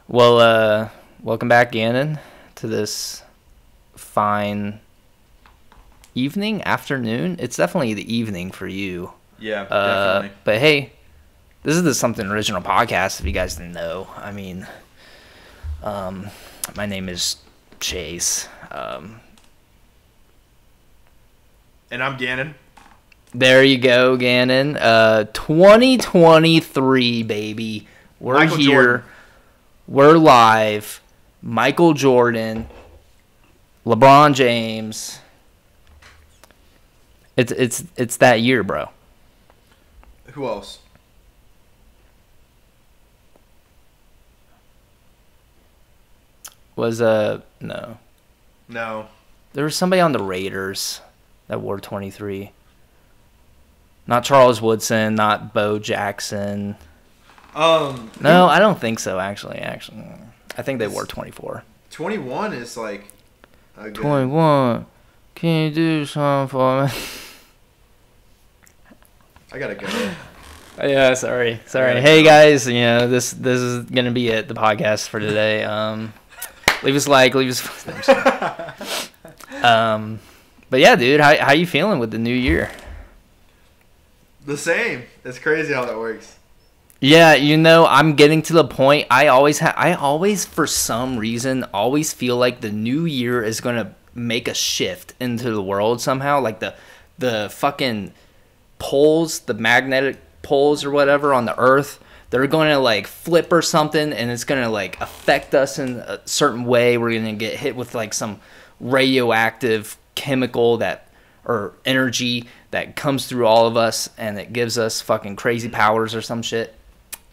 Well, welcome back, Gannon, to this fine evening, afternoon. It's definitely the evening for you. Yeah, definitely. But hey, this is the Something Original podcast, if you guys didn't know. I mean, my name is Chase. And I'm Gannon. There you go, Gannon. 2023, baby. We're Michael here. Jordan. We're live. Michael Jordan, LeBron James. It's that year, bro. Who else? Was no. No. There was somebody on the Raiders that wore 23. Not Charles Woodson, not Bo Jackson. No, I don't think so. Actually, I think they wore 24. 21 is like a good... 21. Can you do something for me? I gotta go. Yeah, sorry. Hey guys, you know this is gonna be it. The podcast for today. Leave us a like, but yeah, dude, how you feeling with the new year? The same. It's crazy how that works. Yeah, you know, I'm getting to the point. I always for some reason always feel like the new year is gonna make a shift into the world somehow. Like the fucking poles, the magnetic poles or whatever on the Earth, they're gonna like flip or something, and it's gonna like affect us in a certain way. We're gonna get hit with like some radioactive chemical or energy that comes through all of us, and it gives us fucking crazy powers or some shit.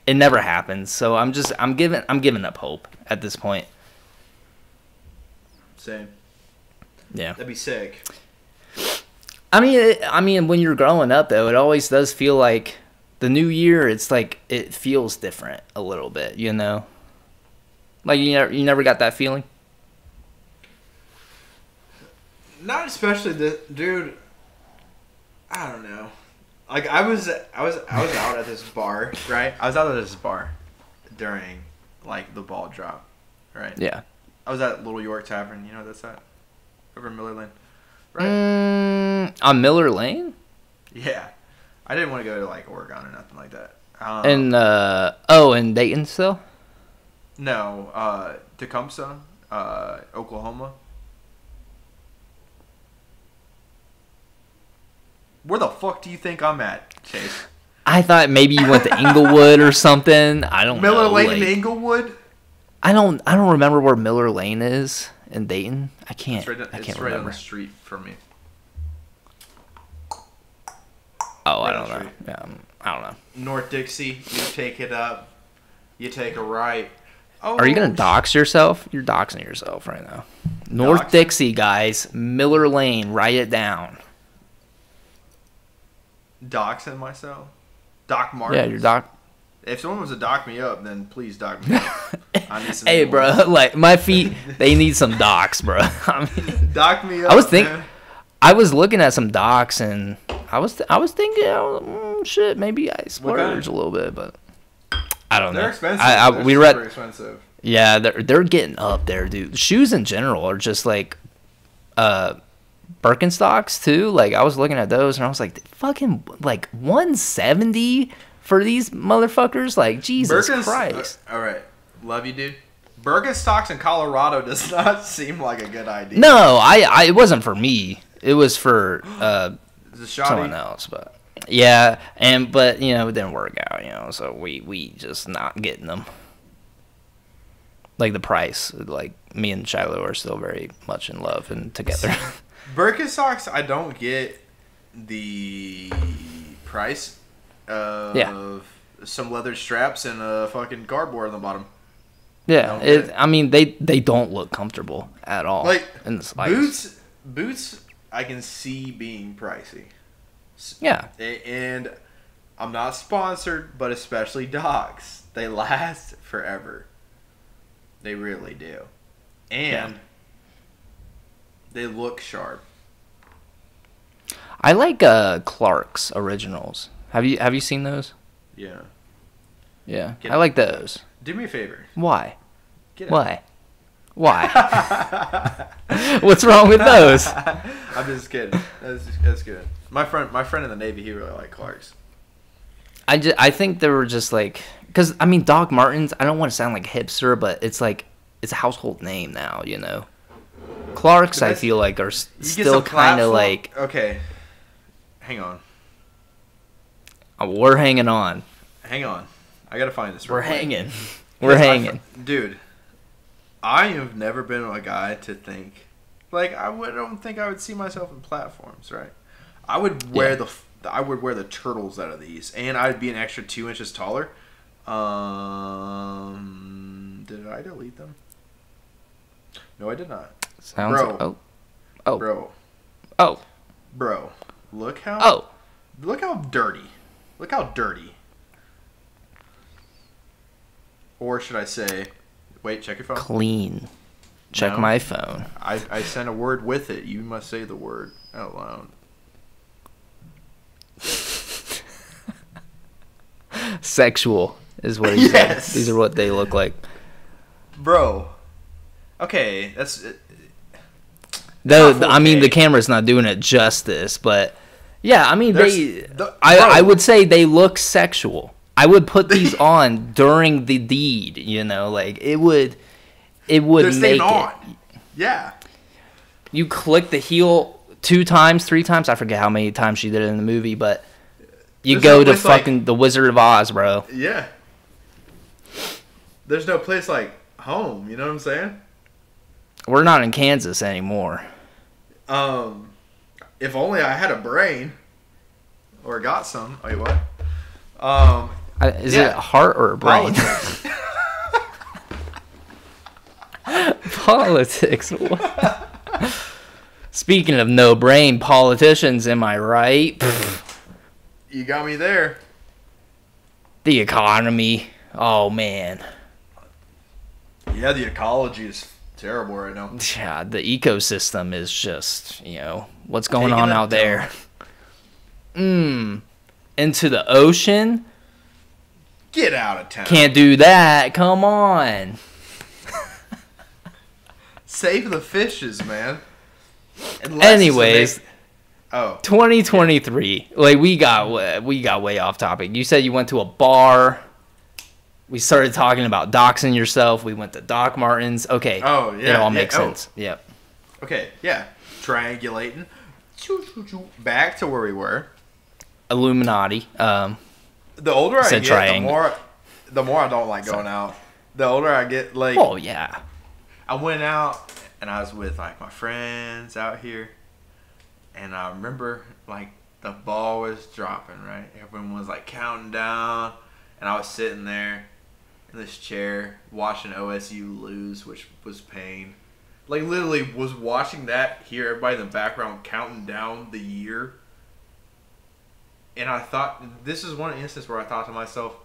It never happens, so I'm giving up hope at this point. Same. Yeah, That'd be sick. I mean, when you're growing up though, it always does feel like the new year. It's like it feels different a little bit, you know. Like you never got that feeling. Not especially dude. I don't know. Like I was out at this bar, right? I was out at this bar during like the ball drop, right? Yeah. I was at Little York Tavern. You know what that's at? Over in Miller Lane, right? On Miller Lane. Yeah. I didn't want to go to like Oregon or nothing like that. In Dayton still. No, Tecumseh, Oklahoma. Where the fuck do you think I'm at, Chase? I thought maybe you went to Inglewood or something. I don't know. Miller Lane, Inglewood? I don't remember where Miller Lane is in Dayton. I can't It's right on the street from me. Oh, Right I don't know. Yeah, I don't know. North Dixie, you take it up. You take a right. Oh, Are you going to dox yourself? You're doxing yourself right now. North Dixie, guys. Miller Lane. Write it down. Doxing myself? Doc Martens? Yeah, you're doc. If someone was to dock me up, then please dock me up. I need some Hey, bro. Like, my feet, they need some docs, bro. I mean, dock me up, man. I was looking at some docs, and I was thinking, shit, maybe I splurge a little bit, but I don't know. They're expensive. They're super expensive. Yeah, they're getting up there, dude. Shoes in general are just like Birkenstocks too. Like I was looking at those, and I was like, fucking like 170 for these motherfuckers. Like Jesus Christ. All right, love you, dude. Birkenstocks in Colorado does not seem like a good idea. No, it wasn't for me. It was for someone else, but yeah, but you know, it didn't work out, you know, so we just not getting them. Like the price, like me and Shiloh are still very much in love and together. Birkenstocks, I don't get the price of some leather straps and a fucking cardboard on the bottom. Yeah, I mean they don't look comfortable at all. Like in the boots, I can see being pricey. Yeah, and I'm not sponsored, but especially dogs, they last forever. They really do, and they look sharp. I like Clark's originals. Have you seen those? Yeah. Yeah, I like those. Do me a favor. Why? Get out. Why? Why? What's wrong with those? I'm just kidding. That's good. My friend in the Navy, he really liked Clark's. I think they were just like, because I mean Doc Martens. I don't want to sound like a hipster, but it's like it's a household name now. You know, Clark's I feel like are still kind of like. Okay, hang on. We're hanging on. Hang on. I gotta find this. We're hanging. We're hanging. Dude, I have never been a guy to think, like, I don't think I would see myself in platforms, right? I would wear the turtles out of these, and I'd be an extra 2 inches taller. Did I delete them? No, I did not. Sounds bro. Bro. Look how dirty. Look how dirty. Or should I say, wait, check your phone. Clean. Check my phone. I sent a word with it. You must say the word out loud. Sexual is what he said. These are what they look like. Bro. Okay, that's... I mean, the camera's not doing it justice, but... Yeah, I mean, I would say they look sexual. I would put these on during the deed, you know, like it would make it. Yeah. You click the heel 2 times, 3 times. I forget how many times she did it in the movie, but you go to fucking the Wizard of Oz, bro. Yeah. There's no place like home, you know what I'm saying? We're not in Kansas anymore. If only I had a brain or got some. Wait, what? Is it a heart or a brain? Politics. What? Speaking of no brain, politicians, am I right? You got me there. The economy. Oh, man. Yeah, the ecology is terrible right now. Yeah, the ecosystem is just, you know, what's going on out there. Into the ocean? Get out of town. Can't do that. Come on. Save the fishes, man. Anyways, 2023. Like we got way off topic. You said you went to a bar. We started talking about doxing yourself. We went to Doc Martens. Okay. Oh, yeah. It all makes sense. Yep. Okay, yeah. Triangulating. Back to where we were. Illuminati. The older I get, triangle. the more I don't like going out. The older I get, like... Oh, yeah. I went out, and I was with, like, my friends out here. And I remember, like, the ball was dropping, right? Everyone was, like, counting down. And I was sitting there in this chair watching OSU lose, which was pain. Like, literally was watching that, hear everybody in the background counting down the year. And I thought, this is one instance where I thought to myself,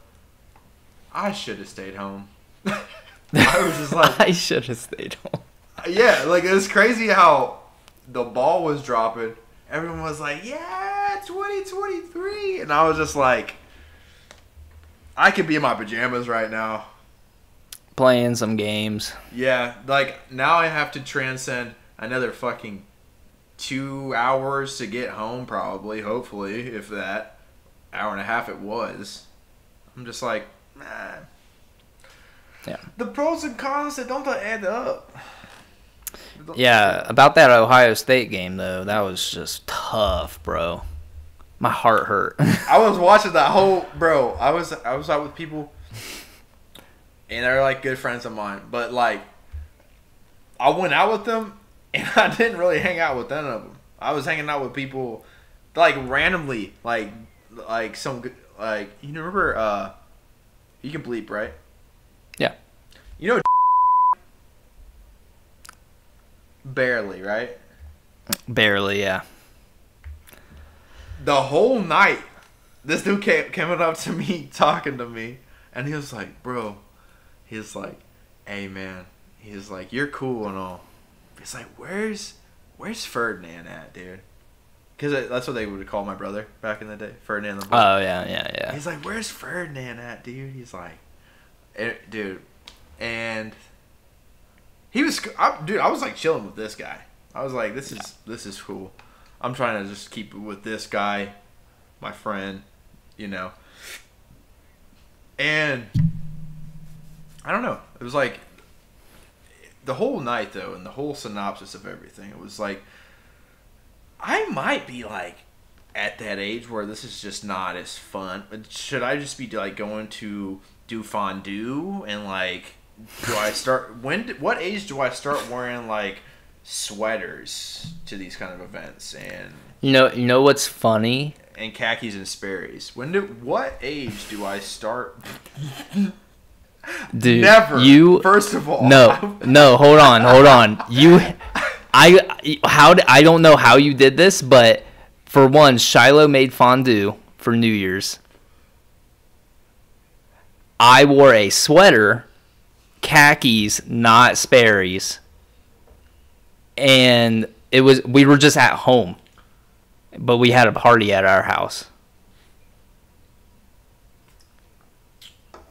I should have stayed home. I was just like... I should have stayed home. Yeah, like, it was crazy how the ball was dropping. Everyone was like, yeah, 2023. And I was just like, I could be in my pajamas right now. Playing some games. Yeah, like, now I have to transcend another fucking 2 hours to get home, probably, hopefully, if that. Hour and a half it was. I'm just like, nah. Yeah. The pros and cons, they don't add up. Yeah, about that Ohio State game, though, that was just tough, bro. My heart hurt. I was watching that whole... Bro, I was out with people, and they're, like, good friends of mine. But, like, I went out with them, and I didn't really hang out with none of them. I was hanging out with people, like, randomly. Like some... Like, you remember... you can bleep, right? Yeah. You know... Barely, right? Barely, yeah. The whole night, this dude coming up to me, talking to me, and he was like, bro, he's like, hey, man, he's like, you're cool and all. He's like, where's Ferdinand at, dude? because that's what they would call my brother back in the day, Ferdinand the Bull. Oh yeah. He's like, "Where's Ferdinand at, dude?" He's like, "Dude," and he was, I was like chilling with this guy. I was like, "This is cool." I'm trying to just keep it with this guy, my friend, you know. And I don't know. It was like the whole night though, and the whole synopsis of everything. It was like I might be like at that age where this is just not as fun. Should I just be like going to do fondue and like do I start what age do I start wearing like sweaters to these kind of events and you know what's funny? And khakis and Sperry's. What age do I start? Dude, never. First of all, no, hold on. I don't know how you did this, but for one, Shiloh made fondue for New Year's. I wore a sweater, khakis, not Sperry's, and we were just at home, but we had a party at our house.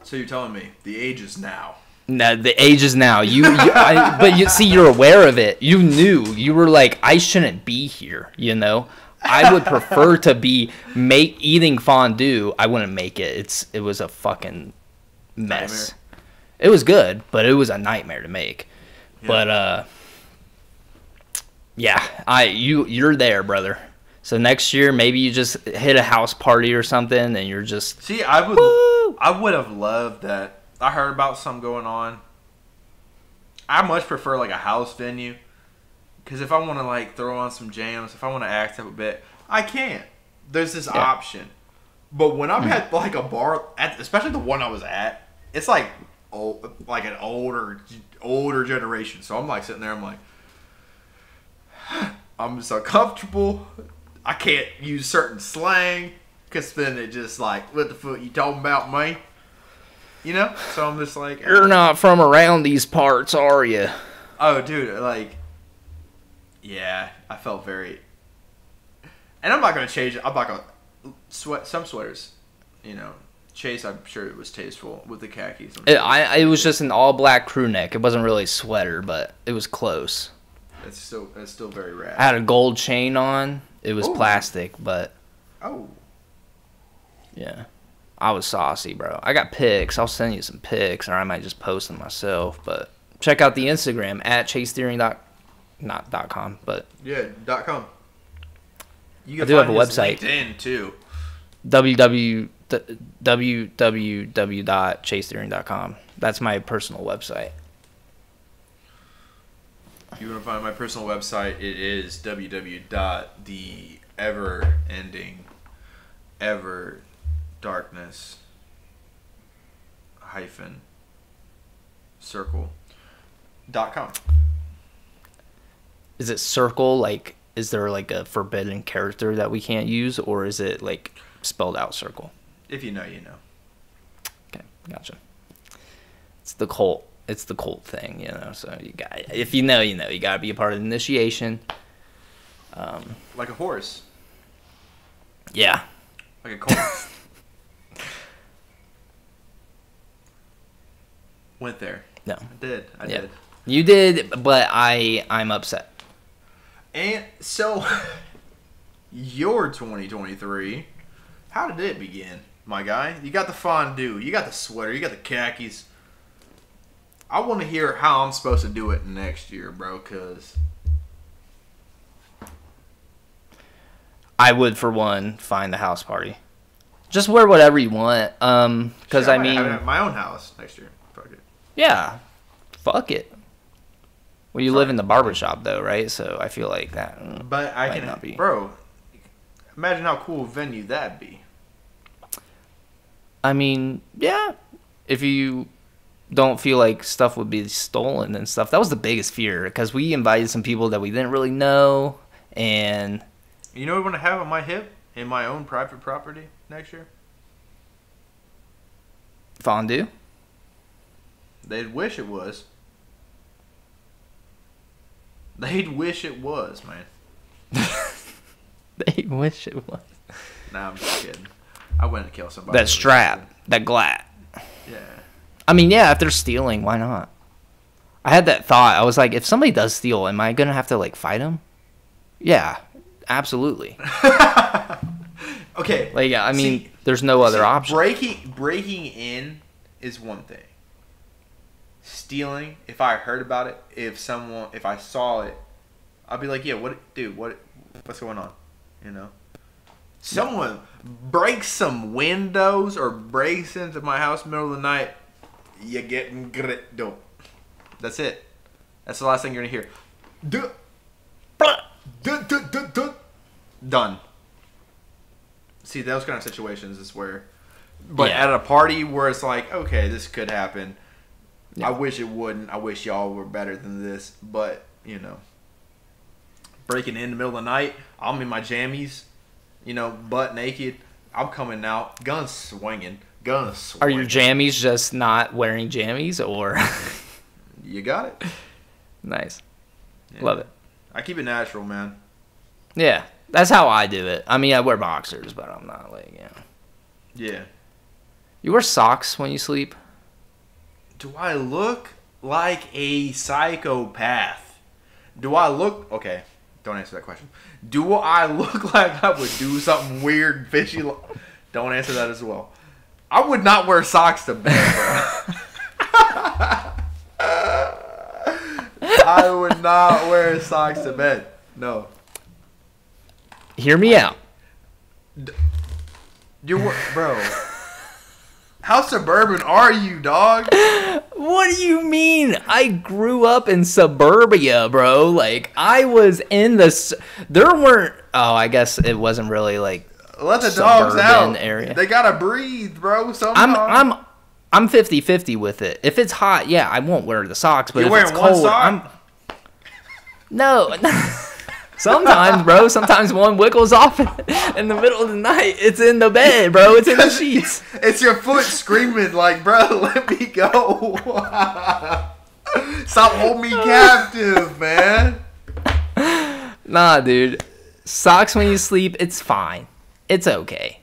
So you're telling me the age is now? No, the age is now. But you see, you're aware of it. You knew. You were like, I shouldn't be here. You know, I would prefer to be eating fondue. I wouldn't make it. It was a fucking mess. Nightmare. It was good, but it was a nightmare to make. Yeah. But yeah, you're there, brother. So next year, maybe you just hit a house party or something, and you're just... See, I would have loved that. I heard about some going on. I much prefer, like, a house venue. Because if I want to, like, throw on some jams, if I want to act up a bit, I can. There's this option. But when I'm at, like, a bar, especially the one I was at, it's, like an older generation. So I'm, like, sitting there, I'm like... I'm just uncomfortable. I can't use certain slang because then it just like, what the fuck you talking about, me? You know? So I'm just like, you're not from around these parts, are you? Oh, dude, like, yeah, I felt very. And I'm not gonna change it. I'm not gonna some sweaters, you know. Chase, I'm sure it was tasteful with the khakis. It was just an all black crew neck. It wasn't really a sweater, but it was close. It's still very rad. I had a gold chain on. It was plastic, but... Oh. Yeah. I was saucy, bro. I got pics. I'll send you some pics, or I might just post them myself. But check out the Instagram, at chasetheory.com, but... Yeah, .com. I do have a website. LinkedIn, too. www.chasetheory.com. That's my personal website. If you want to find my personal website, it is www.the-ever-ending-circle.com. Is it circle, like, is there like a forbidden character that we can't use, or is it like spelled out circle? If you know, you know. Okay, gotcha. It's the cult thing, you know. So if you know, you know. You gotta be a part of the initiation. Like a horse. Yeah. Like a colt. Went there. No. I did. You did, but I'm upset. And so, your 2023, how did it begin, my guy? You got the fondue, you got the sweater, you got the khakis. I want to hear how I'm supposed to do it next year, bro, because... I would, for one, find the house party. Just wear whatever you want, because I mean... have my own house next year. Fuck it. Yeah. Fuck it. Well, you live in the barbershop, though, right? So I feel like that but I can not be. Bro, imagine how cool a venue that'd be. I mean, yeah. If you don't feel like stuff would be stolen and stuff. That was the biggest fear, because we invited some people that we didn't really know, and... You know what I'm going to have on my hip in my own private property next year? Fondue? They'd wish it was. They'd wish it was, man. They wish it was. Nah, I'm just kidding. I went to kill somebody. That strap. That glat. Yeah. I mean, yeah, if they're stealing, why not? I had that thought. I was like, if somebody does steal, am I going to have to, like, fight them? Yeah, absolutely. Okay. Like, yeah, I mean, there's no other option. Breaking in is one thing. Stealing, if I heard about it, if I saw it, I'd be like, yeah, what's going on? You know? Someone breaks some windows or breaks into my house in the middle of the night, you're getting gritto. That's it. That's the last thing you're going to hear. Done. See, those kind of situations is where... But at a party where it's like, okay, this could happen. Yeah. I wish it wouldn't. I wish y'all were better than this. But, you know, breaking in the middle of the night, I'm in my jammies, you know, butt naked. I'm coming out, guns swinging. Are your jammies just not wearing jammies, or? You got it. Nice. Yeah. Love it. I keep it natural, man. Yeah, that's how I do it. I mean, I wear boxers, but I'm not like, Yeah. You wear socks when you sleep? Do I look like a psychopath? Do I look... Okay, don't answer that question. Do I look like I would do something weird, fishy? Don't answer that as well. I would not wear socks to bed, bro. I would not wear socks to bed. No. Hear me out. Bro. How suburban are you, dog? What do you mean? I grew up in suburbia, bro. Like, I was in there weren't... Oh, I guess it wasn't really, like, let the dogs out. Area. They gotta breathe, bro. Sometimes. I'm 50-50 with it. If it's hot, yeah, I won't wear the socks. But You're if it's cold, No. Sometimes, bro. Sometimes one wiggles off in the middle of the night. It's in the bed, bro. It's in the sheets. It's your foot screaming like, bro, let me go. Stop holding me captive, man. Nah, dude. Socks when you sleep, it's fine. It's okay.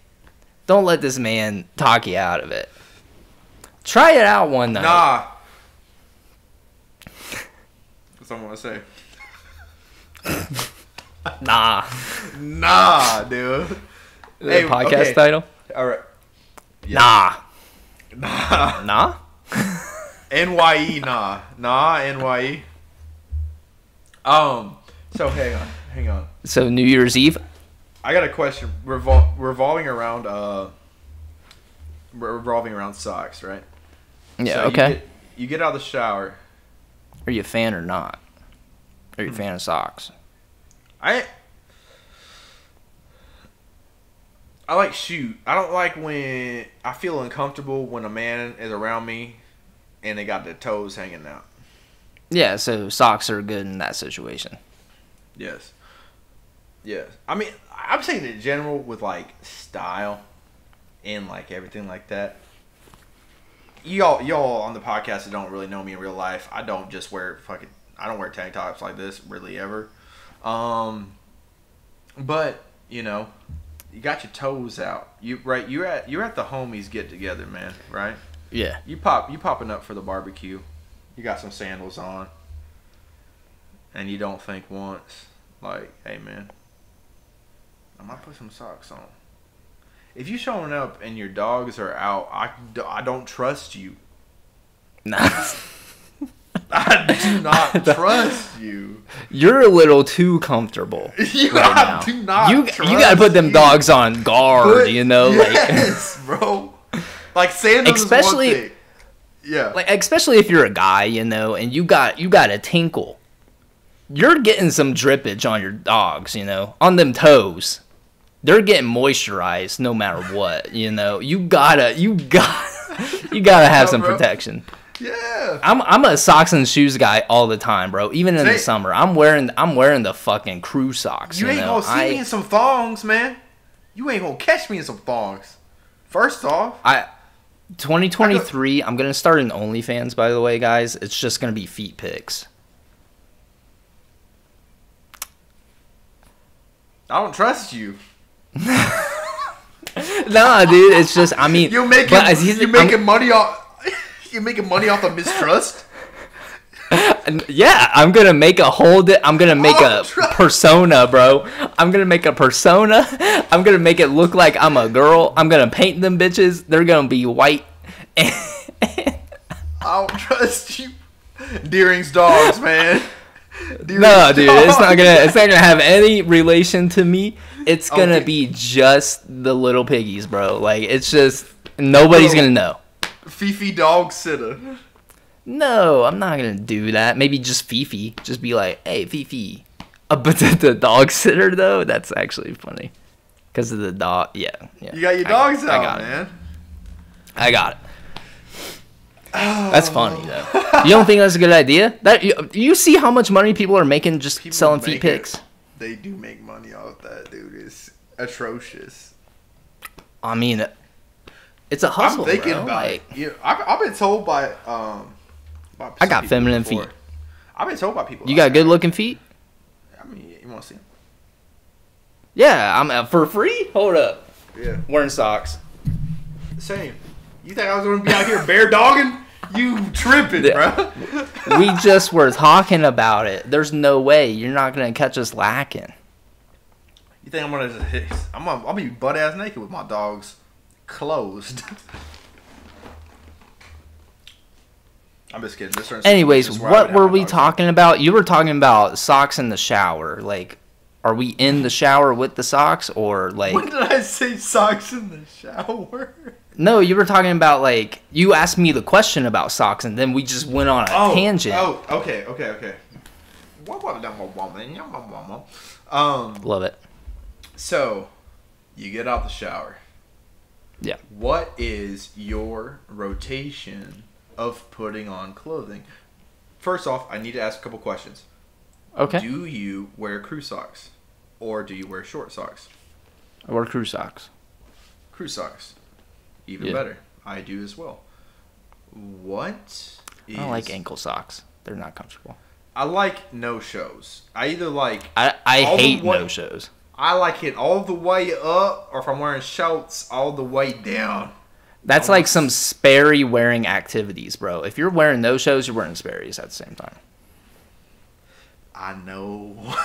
Don't let this man talk you out of it. Try it out one night. Nah. That's what I want to say. Nah, dude. Hey, podcast title? All right. Yeah. Nah. Nah? NYE, nah. Nah, NYE. So hang on. So New Year's Eve? I got a question revolving around socks, right? Yeah, so okay. You get out of the shower. Are you a fan or not? Are you a fan of socks? I like shoot. I don't like when I feel uncomfortable when a man is around me and they got their toes hanging out. Yeah, so socks are good in that situation. Yes. I mean, I'm saying in general with like style and like everything like that. Y'all on the podcast that don't really know me in real life, I don't just wear I don't wear tank tops like this really ever. But you know, you got your toes out. You're at the homies get together, man. Right? Yeah. You popping up for the barbecue. You got some sandals on, and you don't think once, like, hey man, I might put some socks on. If you showing up and your dogs are out, I don't trust you. Nah. I do not trust you. You're a little too comfortable right now. Do not you gotta put them dogs on guard, you know? Yes, bro. Like sandals especially, is one thing. Yeah. Like, especially if you're a guy, you know, and you got a tinkle. You're getting some drippage on your dogs, you know, on them toes. They're getting moisturized no matter what, you know. You gotta have some protection. Yeah. I'm a socks and shoes guy all the time, bro. Even in the summer, I'm wearing the fucking crew socks. You ain't gonna see me in some thongs, man. You ain't gonna catch me in some thongs. First off, 2023. I'm gonna start an OnlyFans, by the way, guys. It's just gonna be feet pics. I don't trust you. Nah, dude, it's just, I mean, You're making money off. You're making money off of mistrust. Yeah, I'm gonna make a persona, bro. I'm gonna make a persona. I'm gonna make it look like I'm a girl. I'm gonna paint them bitches. They're gonna be white. I don't trust you. Deering's dogs, man. No, dude, it's not gonna have any relation to me. It's gonna be just the little piggies, bro. Like, it's just nobody's gonna know. Fifi dog sitter. No, I'm not gonna do that. Maybe just Fifi. Just be like, hey, Fifi. But the dog sitter though, that's actually funny. Because of the dog. Yeah. You got your dogs out, man. I got it. That's funny though. You don't think that's a good idea? You see how much money people are making just selling feet pics? They do make money off that, dude. It's atrocious. I mean, it's a hustle. I'm thinking bro. about it. Yeah, I've been told by I got feminine feet. I've been told by people. You got good looking feet? I mean, you want to see them? Yeah, I'm for free. Hold up. Yeah. Wearing socks. Same. You think I was gonna be out here bear dogging? You tripping, bro? We just were talking about it. There's no way you're not gonna catch us lacking. You think I'll be butt ass naked with my dogs closed? I'm just kidding. Anyways, what were we talking about? You were talking about socks in the shower. Like, are we in the shower with the socks, or like? When did I say socks in the shower? No, you were talking about, like, you asked me the question about socks, and then we just went on a tangent. Oh, okay. Love it. So, you get out the shower. Yeah. What is your rotation of putting on clothing? First off, I need to ask a couple questions. Okay. Do you wear crew socks, or do you wear short socks? I wear crew socks. Crew socks. Even better. I do as well. I don't like ankle socks. They're not comfortable. I like no-shows. I either like... I hate no-shows. I like it all the way up, or if I'm wearing shorts, all the way down. That's like some Sperry wearing activities, bro. If you're wearing no-shows, you're wearing Sperry's at the same time. I know.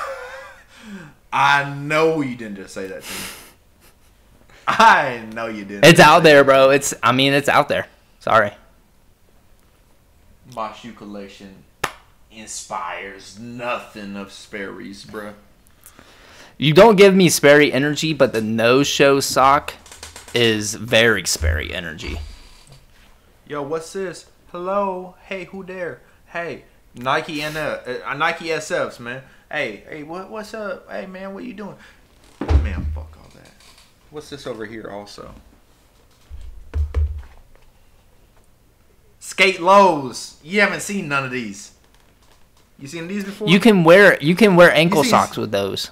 I know you didn't just say that to me. I know you didn't. It's out there, bro. It's out there. Sorry. My shoe collection inspires nothing of Sperry's, bro. You don't give me Sperry energy, but the no-show sock is very Sperry energy. Yo, what's this? Hello? Hey, who there? Hey, Nike SFs, man. Hey, what's up? Hey, man, what you doing? Man, fuck all that. What's this over here also? Skate lows. You haven't seen none of these. You seen these before? You can wear ankle socks with those.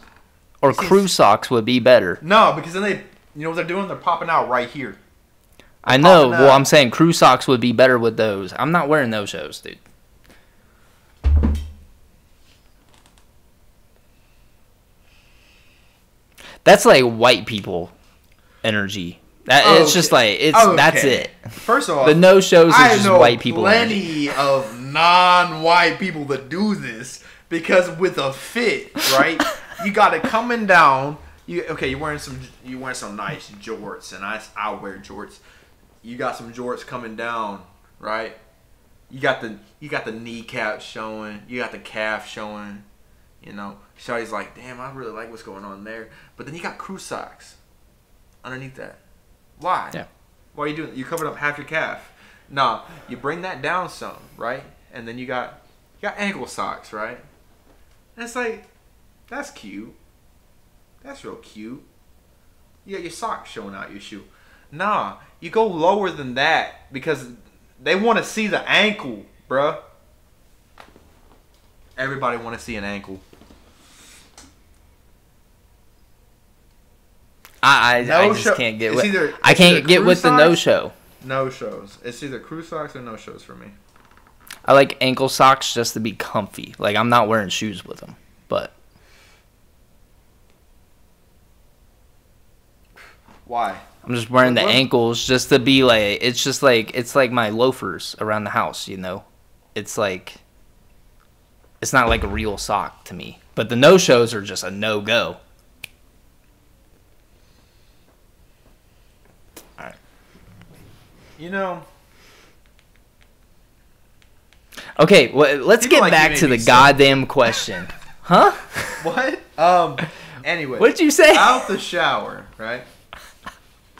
Or crew socks would be better. No, because then you know what they're doing? They're popping out right here. I know. Well, I'm saying crew socks would be better with those. I'm not wearing those shows, dude. That's like white people energy. It's just like that's it. First of all, the no shows are just white people. Plenty of non-white people that do this because with a fit, right? You got it coming down. You're wearing some nice jorts, and I wear jorts. You got some jorts coming down, right? You got the kneecap showing. You got the calf showing. You know, Shawty's like, damn, I really like what's going on there. But then you got crew socks underneath that. Why? Yeah. Why are you doing that? You covered up half your calf. Nah, you bring that down some, right? And then you got ankle socks, right? And it's like, that's cute. That's real cute. You got your socks showing out your shoe. Nah, you go lower than that because they want to see the ankle, bruh. Everybody want to see an ankle. I just can't get with. I can't get with the no show. No shows. It's either crew socks or no shows for me. I like ankle socks just to be comfy. Like I'm not wearing shoes with them, but Why? I'm just wearing the What? ankles just to be like, it's just like, it's like my loafers around the house, you know? It's like, it's not like a real sock to me. But the no-shows are just a no-go. Alright. You know... Okay, well, let's People get like back you to made the me goddamn question. Huh? What? Anyway. What did you say? Out the shower, right?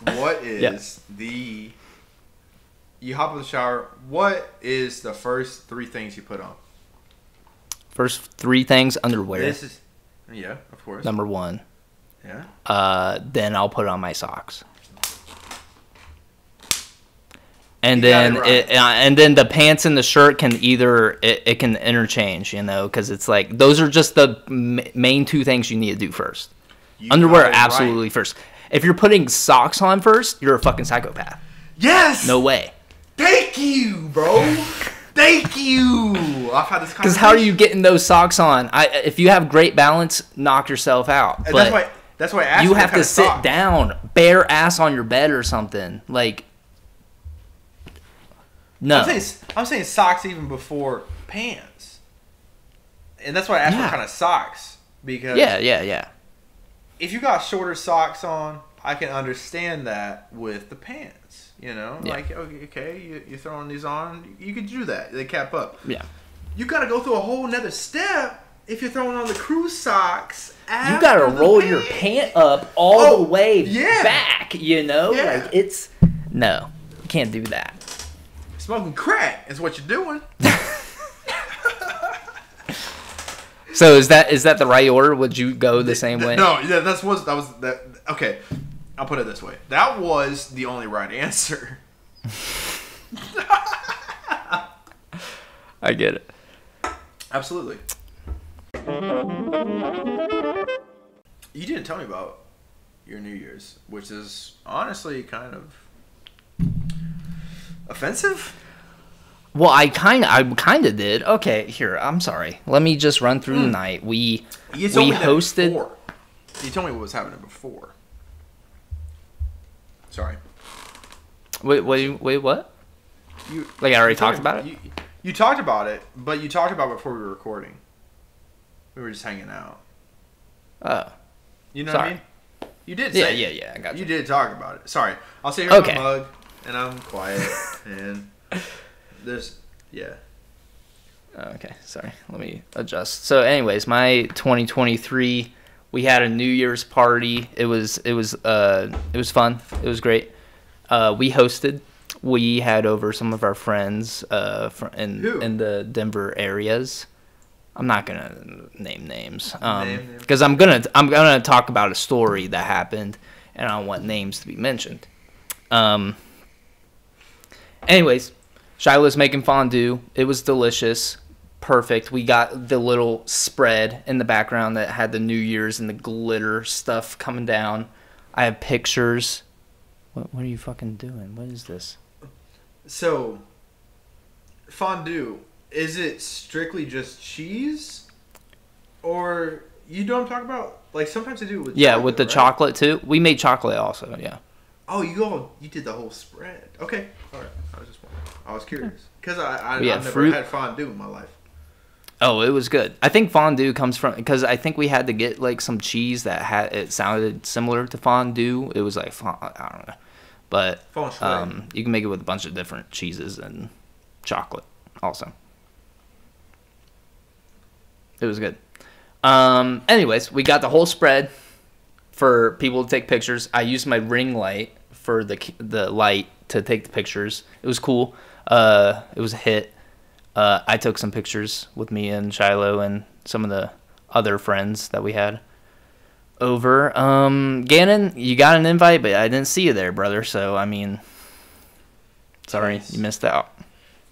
What is the... You hop in the shower. What is the first 3 things you put on? First 3 things, underwear. This is... Yeah, of course. Number 1. Yeah. Then I'll put on my socks. And You got then it right. and then the pants and the shirt can either it can interchange, you know, because it's like those are just the main 2 things you need to do first. You Underwear got it absolutely right. first. If you're putting socks on first, you're a fucking psychopath. Yes! No way. Thank you, bro. Thank you. I've had this conversation. Because how are you getting those socks on? If you have great balance, knock yourself out. And But that's why I asked you what have kind to of sit sock. down, bare ass on your bed or something. Like, no. I'm saying socks even before pants. And that's why I asked what kind of socks. Because Yeah. if you got shorter socks on, I can understand that with the pants. You know? Yeah. Like, okay, you're throwing these on. You could do that. They cap up. Yeah. You got to go through a whole nother step if you're throwing on the crew socks. You gotta roll your pant up all the way back, you know? Yeah. Like, it's... No. You can't do that. Smoking crack is what you're doing. So is that the right order? Would you go the same way? No, yeah, that was. Okay, I'll put it this way. That was the only right answer. I get it. Absolutely. You didn't tell me about your New Year's, which is honestly kind of offensive. Well, I kind of did. Okay, here. I'm sorry. Let me just run through the night. We hosted. Before. You told me what was happening before. Sorry. Wait, what? Like I already talked about it? You talked about it, but you talked about it before we were recording. We were just hanging out. Oh. You know Sorry. what I mean? You did say it. Yeah, I got you. You did talk about it. Sorry. I'll sit here with Okay. my mug, and I'm quiet, and there's... Yeah. Okay, sorry. Let me adjust. So anyways, my 2023, we had a New Year's party. It was fun. It was great. We hosted. We had over some of our friends in the Denver areas. I'm not gonna name names because I'm gonna talk about a story that happened, and I don't want names to be mentioned. Anyways, Shiloh's making fondue. It was delicious, perfect. We got the little spread in the background that had the New Year's and the glitter stuff coming down. I have pictures. What are you fucking doing? What is this? So, fondue, is it strictly just cheese? Or, you know what I'm talking about? Like, sometimes they do it with chocolate, with the right? chocolate too. We made chocolate also, yeah. Oh, you did the whole spread. Okay, all right. I was just wondering. I was curious. Because I've never fruit. had fondue in my life. Oh, it was good. I think fondue comes from, because I think we had to get like some cheese that it sounded similar to fondue. It was like, I don't know. But you can make it with a bunch of different cheeses and chocolate also. It was good. Anyways, we got the whole spread for people to take pictures. I used my ring light for the light to take the pictures. It was cool. It was a hit. I took some pictures with me and Shiloh and some of the other friends that we had over. Gannon, you got an invite, but I didn't see you there, brother. So, I mean, sorry, Yes. you missed out.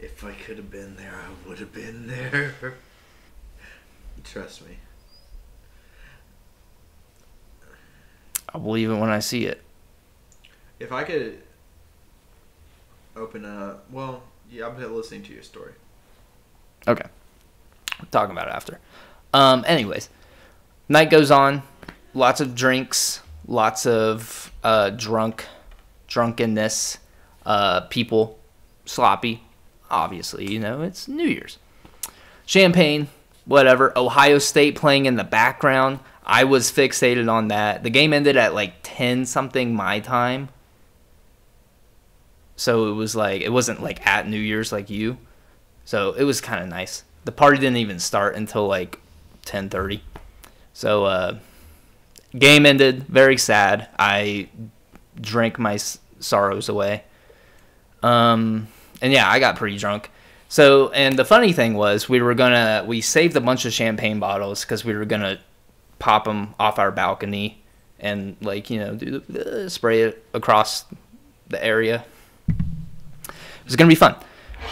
If I could have been there, I would have been there. Trust me. I'll believe it when I see it. If I could open up... Well, yeah, I'm listening to your story. Okay. We'll talk about it after. Anyways, night goes on. Lots of drinks. lots of drunkenness, people sloppy. Obviously, you know, it's New Year's. Champagne, whatever. Ohio State playing in the background. I was fixated on that. The game ended at like 10 something my time. So it was like, it wasn't like at New Year's like you. So it was kind of nice. The party didn't even start until like 10:30. So game ended, very sad. I drank my sorrows away. And yeah, I got pretty drunk. So, and the funny thing was, we saved a bunch of champagne bottles because we were gonna pop them off our balcony and, like, you know, spray it across the area. It was gonna be fun.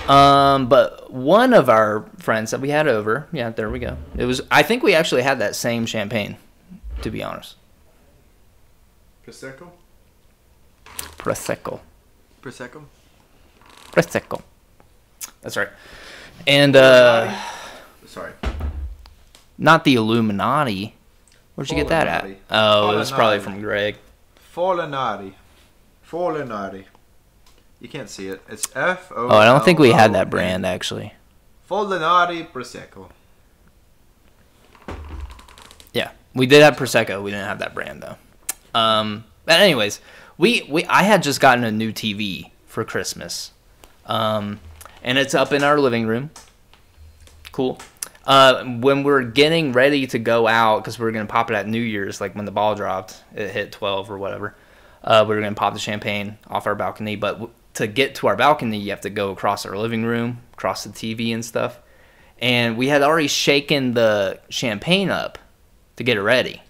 But one of our friends that we had over, yeah, there we go. I think we actually had that same champagne, to be honest. Prosecco. That's right. And sorry, not the Illuminati. Where'd you get that at? Oh, it was probably from Greg. Folinati. You can't see it. It's F-O. Oh, I don't think we had that brand actually. Folinati Prosecco. Yeah, we did have Prosecco. We didn't have that brand though. But anyways, I had just gotten a new TV for Christmas. And it's up in our living room. Cool. When we're getting ready to go out, because we were going to pop it at New Year's, like when the ball dropped, it hit 12 or whatever, we were going to pop the champagne off our balcony. But to get to our balcony, you have to go across our living room, across the TV and stuff. And we had already shaken the champagne up to get it ready.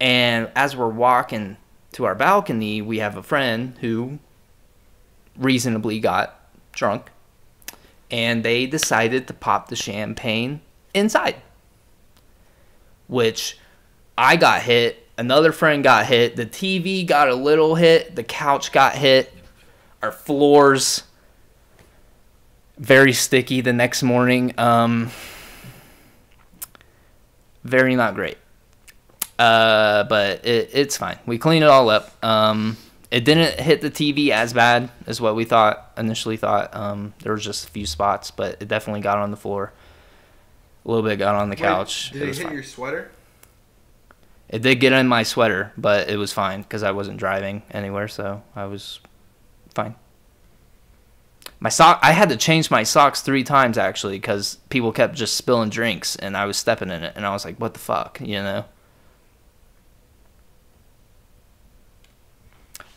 And as we're walking to our balcony, we have a friend who reasonably got drunk, and they decided to pop the champagne inside, which I got hit, another friend got hit, the TV got a little hit, the couch got hit, our floors very sticky the next morning. Very not great. But it's fine. We cleaned it all up. It didn't hit the TV as bad as what we initially thought. There was just a few spots, but it definitely got on the floor. A little bit got on the couch. Did it hit your sweater? It did get in my sweater, but it was fine because I wasn't driving anywhere, so I was fine. I had to change my socks 3 times actually because people kept just spilling drinks and I was stepping in it, and I was like, "What the fuck?" You know.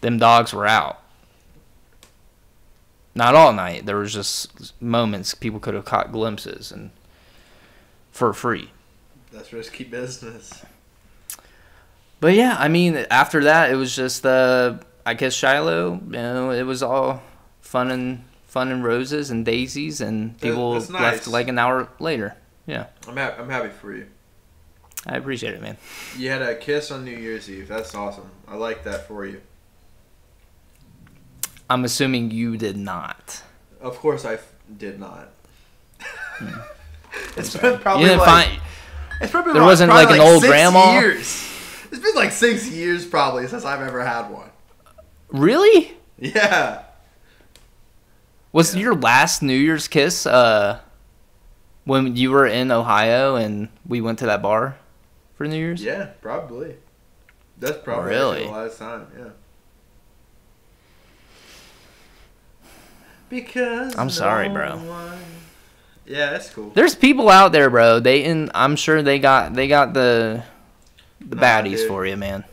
Them dogs were out. Not all night. There was just moments people could have caught glimpses and for free. That's risky business. But yeah, I mean, after that, it was just I guess Shiloh. You know, it was all fun and roses and daisies, and people that's nice. left like an hour later. Yeah, I'm happy for you. I appreciate it, man. You had a kiss on New Year's Eve. That's awesome. I like that for you. I'm assuming you did not. Of course, I did not. It's been probably there wasn't like an old 6 grandma. Years. It's been like 6 years probably since I've ever had one. Really? Yeah. Was your last New Year's kiss when you were in Ohio and we went to that bar for New Year's? Yeah, probably. That's probably really the last time. Yeah. Because I'm sorry, bro. Yeah, that's cool. There's people out there, bro. I'm sure they got the baddies dude. for you, man.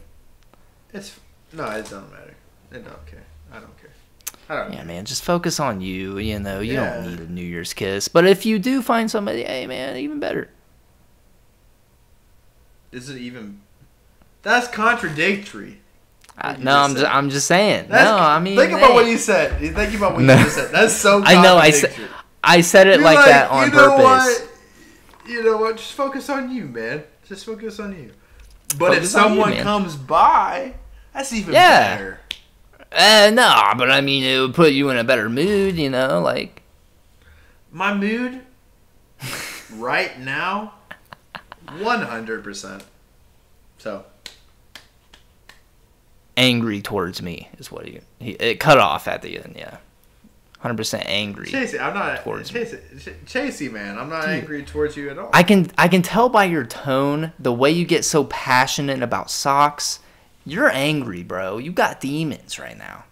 It doesn't matter. It don't care. I don't care. Yeah, man. Just focus on you. You know, you Yeah. don't need a New Year's kiss. But if you do find somebody, hey, man, even better. Is it even? That's contradictory. No, I'm just saying. Think about what you said. Think about what you just said. That's so contradictory. I said it like that on purpose. You know what? Just focus on you, man. Just focus on you. But Focus if someone on you, comes by, that's even better. No, but I mean, it would put you in a better mood, you know, like. My mood right now, 100%. So. angry towards me is what it cut off at the end. Yeah, 100% angry. Chasey, I'm not towards Chasey, man. I'm not angry towards you at all. I can tell by your tone, the way you get so passionate about socks. You're angry, bro. You got demons right now.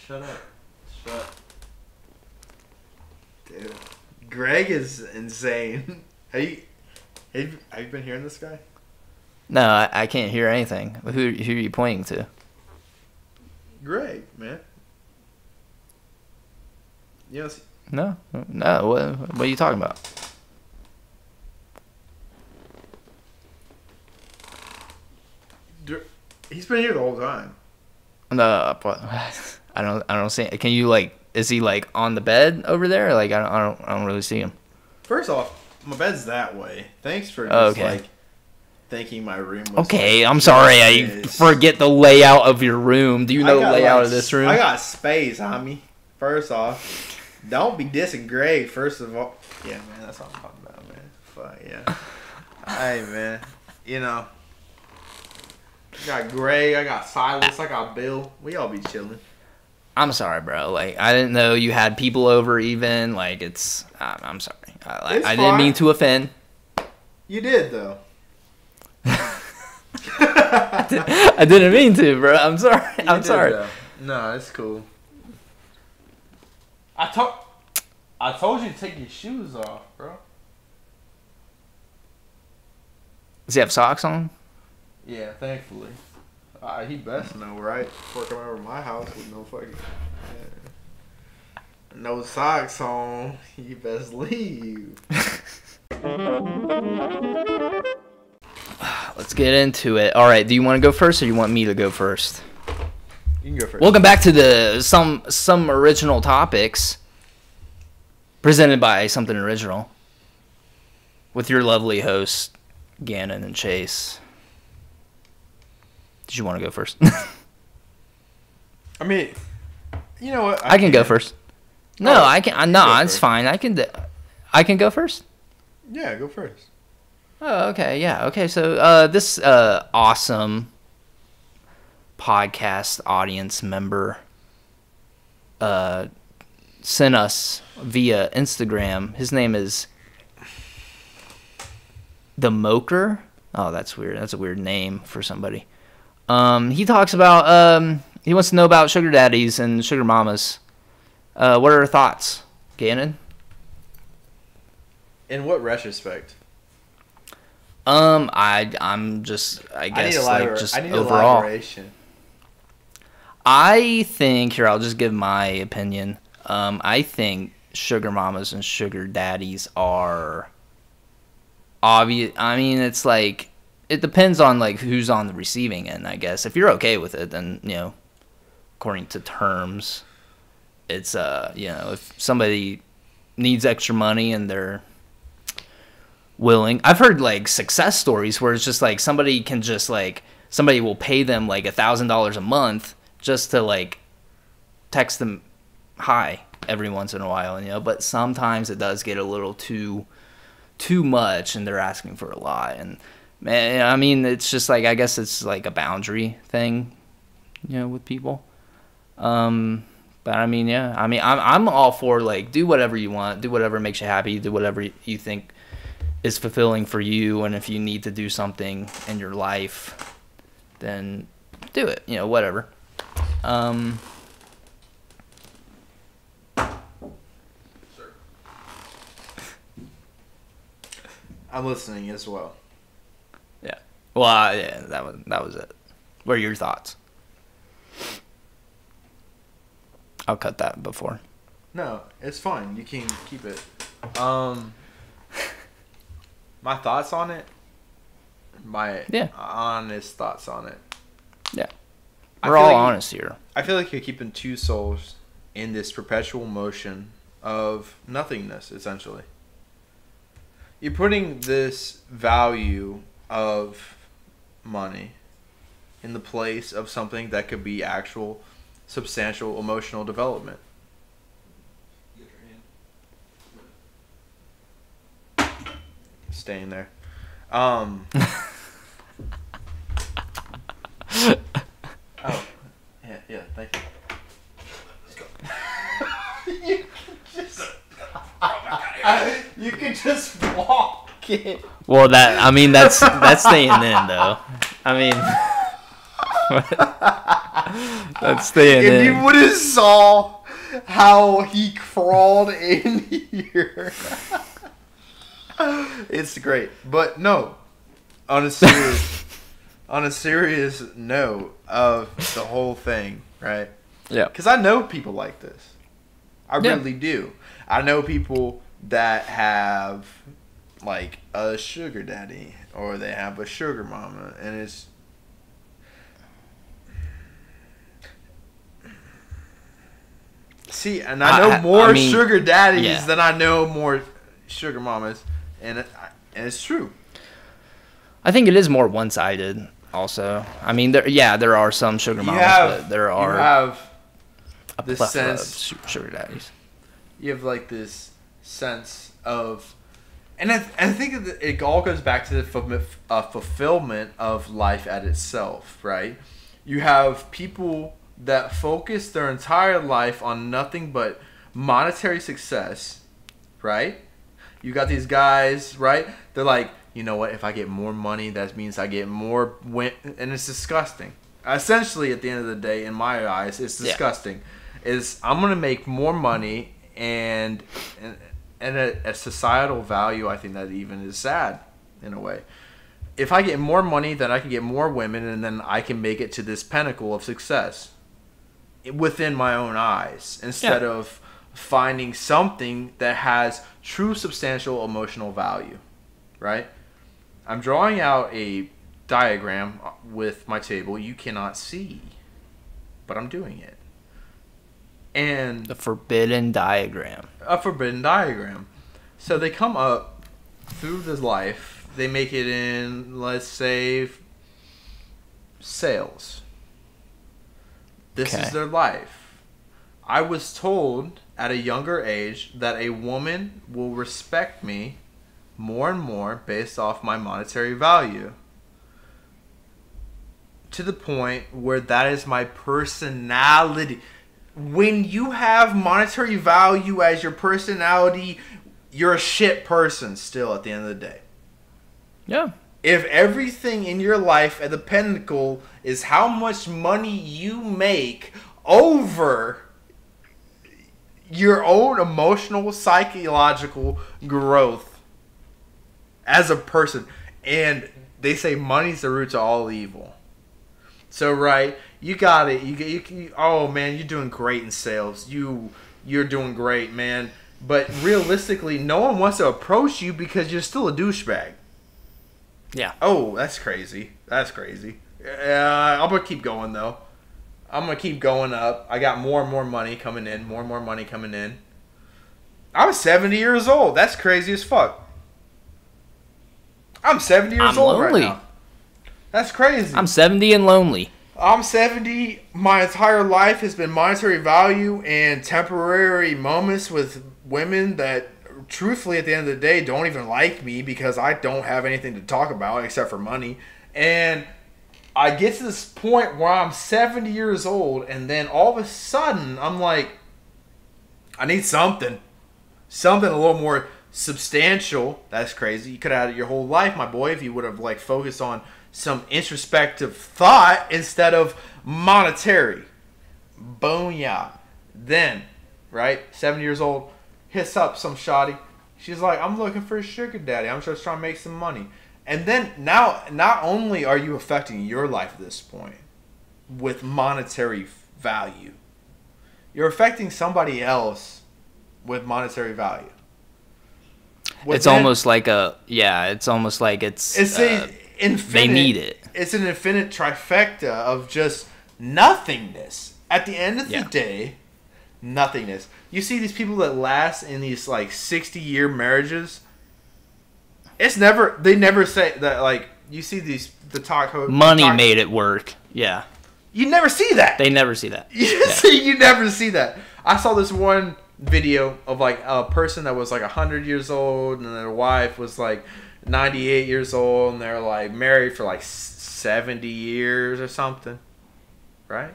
Shut up. Dude, Greg is insane. Have you been hearing this guy? No, I can't hear anything. Who are you pointing to? Greg, man. Yes. No. What are you talking about? He's been here the whole time. No, I don't see. Can you like? Is he like on the bed over there? Like I don't really see him. First off, my bed's that way. Thanks for just like thinking my room was. Okay, I'm sorry. I forget the layout of your room. Do you know the layout of this room? I got space, homie. First off, don't be dissing Greg. First of all, yeah, man, that's what I'm talking about, man. Fuck yeah. Hey, man, you know. I got Greg, I got Silas, I got Bill. We all be chilling. I'm sorry, bro. Like, I didn't know you had people over even. Like, it's... I'm sorry. I didn't mean to offend. You did, though. I didn't mean to, bro. I'm sorry. I'm sorry. Though. No, it's cool. I told you to take your shoes off, bro. Does he have socks on? Yeah, thankfully. He best know, right? Before coming over to my house with no fucking... no socks on. You best leave. Let's get into it. All right, do you want to go first or you want me to go first? You can go first. Welcome back to some original topics presented by Something Original with your lovely hosts, Gannon and Chase. Did you want to go first? I mean, you know what? I can go first. No, I can. No, it's fine. I can go first. Yeah, go first. Oh, okay. Yeah. Okay. So, this awesome podcast audience member sent us via Instagram. His name is The Moker. Oh, that's weird. That's a weird name for somebody. He talks about, he wants to know about sugar daddies and sugar mamas. What are her thoughts, Gannon? In what retrospect? I'm just, I guess, just overall. Elaboration. I think, here, I'll just give my opinion. I think sugar mamas and sugar daddies are obvious. I mean, it's like, it depends on like who's on the receiving end, I guess. If you're okay with it, then, you know, according to terms, it's you know, if somebody needs extra money and they're willing. I've heard like success stories where it's just like somebody will pay them like $1,000 a month just to like text them hi every once in a while, you know, but sometimes it does get a little too much and they're asking for a lot. And man, I mean, it's just like, I guess it's like a boundary thing, you know, with people. But I mean, yeah, I mean, I'm all for like, do whatever you want, do whatever makes you happy, do whatever you think is fulfilling for you. And if you need to do something in your life, then do it, you know, whatever. I'm listening as well. Yeah. Well, yeah, that was it. What are your thoughts? I'll cut that before. No, it's fine. You can keep it. My thoughts on it. My honest thoughts on it. Yeah. We're all honest here. I feel like you're keeping two souls in this perpetual motion of nothingness, essentially. You're putting this value of money in the place of something that could be actual, substantial emotional development. Staying there. Oh, yeah, thank you. Let's go. You can just walk it. Well, that's staying in though. I mean, that's staying in. If you would have saw how he crawled in here, it's great. But no, on a serious note of the whole thing, right? Yeah. Because I know people like this. I really do. I know people that have like a sugar daddy or they have a sugar mama, and it's and I know more sugar daddies than I know more sugar mamas, and it's true. I think it is more one-sided. Also, I mean, there are some sugar mamas, but there are you have a this plethora sense of sugar daddies. You have like this sense of, and I think it all goes back to the fulfillment of life at itself, right? You have people that focus their entire life on nothing but monetary success, right? You got these guys, right? They're like, you know what? If I get more money, that means I get more and it's disgusting. Essentially, at the end of the day, in my eyes, it's disgusting. Is I'm gonna make more money. And a societal value, I think that even is sad in a way. If I get more money, then I can get more women, and then I can make it to this pinnacle of success within my own eyes, instead of finding something that has true substantial emotional value, right? I'm drawing out a diagram with my table you cannot see, but I'm doing it. And the forbidden diagram. A forbidden diagram. So they come up through this life. They make it in, let's say, sales. This is their life. I was told at a younger age that a woman will respect me more and more based off my monetary value. To the point where that is my personality. When you have monetary value as your personality, you're a shit person still at the end of the day. Yeah. If everything in your life at the pinnacle is how much money you make over your own emotional, psychological growth as a person, and they say money's the root to all evil. So, right, you got it. You oh man, you're doing great in sales. You're doing great, man. But realistically, no one wants to approach you because you're still a douchebag. Yeah. Oh, that's crazy. That's crazy. I'm gonna keep going though. I'm gonna keep going up. I got more and more money coming in. More and more money coming in. I'm 70 years old. That's crazy as fuck. I'm 70 years old lonely right now. That's crazy. I'm 70 and lonely. I'm 70. My entire life has been monetary value and temporary moments with women that, truthfully, at the end of the day, don't even like me because I don't have anything to talk about except for money. And I get to this point where I'm 70 years old, and then all of a sudden, I'm like, I need something. Something a little more substantial. That's crazy. You could have had it your whole life, my boy, if you would have like focused on some introspective thought instead of monetary. Booyah. Then, right, 7 years old, hits up some shoddy. She's like, I'm looking for a sugar daddy. I'm just trying to make some money. And then now, not only are you affecting your life at this point with monetary value, you're affecting somebody else with monetary value. It's almost like it's almost like it's infinite, they need it. It's an infinite trifecta of just nothingness. At the end of the day, nothingness. You see these people that last in these like 60-year marriages. They never say that, like, you see the talk. Money made it work. Yeah. You never see that. They never see that. You never see that. I saw this one video of like a person that was like 100 years old and their wife was like 98 years old and they're like married for like 70 years or something, right?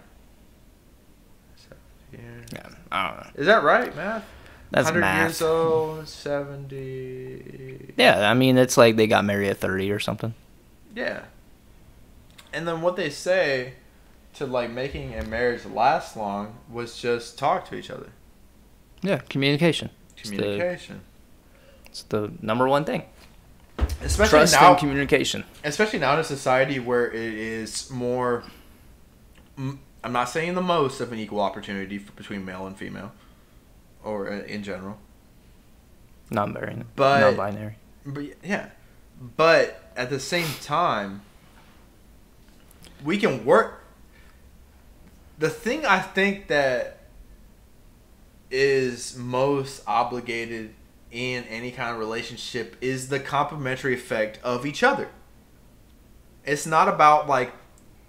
70 years. Yeah, I don't know. Is that right, math? That's 100 math. years old, 70. Yeah, I mean, it's like they got married at 30 or something. Yeah. And then what they say to like making a marriage last long was just talk to each other. Yeah, communication. Communication. It's the number one thing. Especially Trust now, and communication. especially now in a society where it is more. I'm not saying the most of an equal opportunity between male and female, or in general. Non-binary. But Non-binary. But yeah, but at the same time, we can work. The thing I think that is most obligated in any kind of relationship is the complementary effect of each other. It's not about like,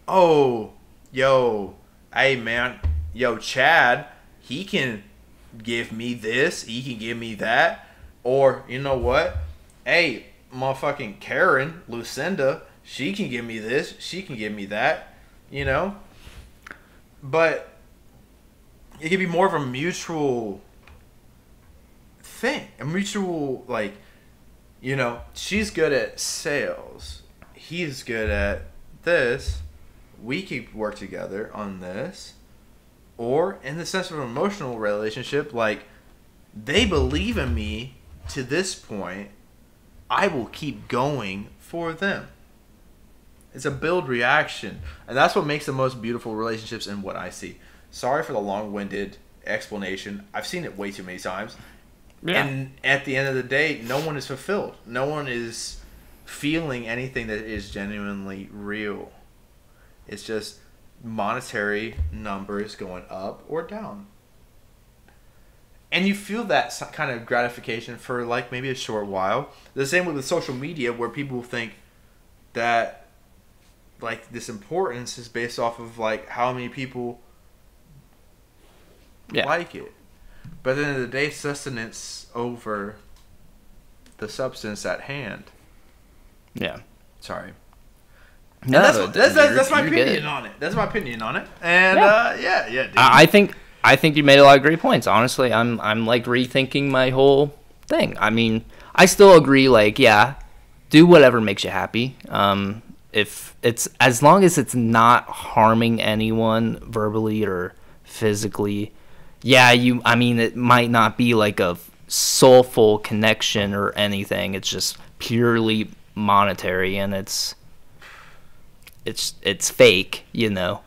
oh, yo, hey man, yo, Chad, he can give me this, he can give me that, or you know what, hey, motherfucking Karen, Lucinda, she can give me this, she can give me that, you know. But it could be more of a mutual thing, a mutual, like, you know, she's good at sales, he's good at this, we could work together on this. Or in the sense of an emotional relationship, like, they believe in me to this point, I will keep going for them. It's a build reaction, and that's what makes the most beautiful relationships in what I see. Sorry for the long-winded explanation. I've seen it way too many times. Yeah. And at the end of the day, no one is fulfilled. No one is feeling anything that is genuinely real. It's just monetary numbers going up or down. And you feel that kind of gratification for like maybe a short while. The same with social media, where people think that like this importance is based off of like how many people like it. But at the end of the day, sustenance over the substance at hand. Yeah. Sorry. No, that's my opinion on it. That's my opinion on it. And dude. I think you made a lot of great points. Honestly, I'm like rethinking my whole thing. I mean, I still agree. Like, yeah, do whatever makes you happy. If it's as long as it's not harming anyone verbally or physically. Yeah, I mean, it might not be like a soulful connection or anything. It's just purely monetary, and it's fake, you know.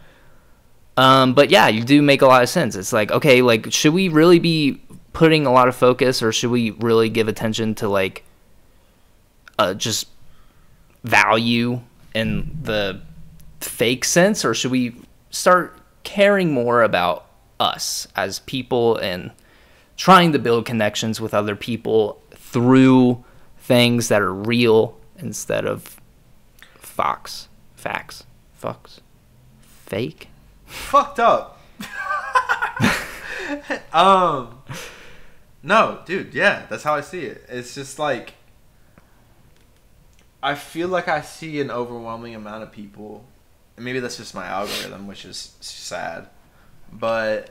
But yeah, you do make a lot of sense. It's like, okay, like, should we really be putting a lot of focus, or should we really give attention to like just value in the fake sense, or should we start caring more about us as people and trying to build connections with other people through things that are real instead of facts, fake, fucked up. No, dude, yeah, that's how I see it. It's just like, I feel like I see an overwhelming amount of people, and maybe that's just my algorithm, which is sad, but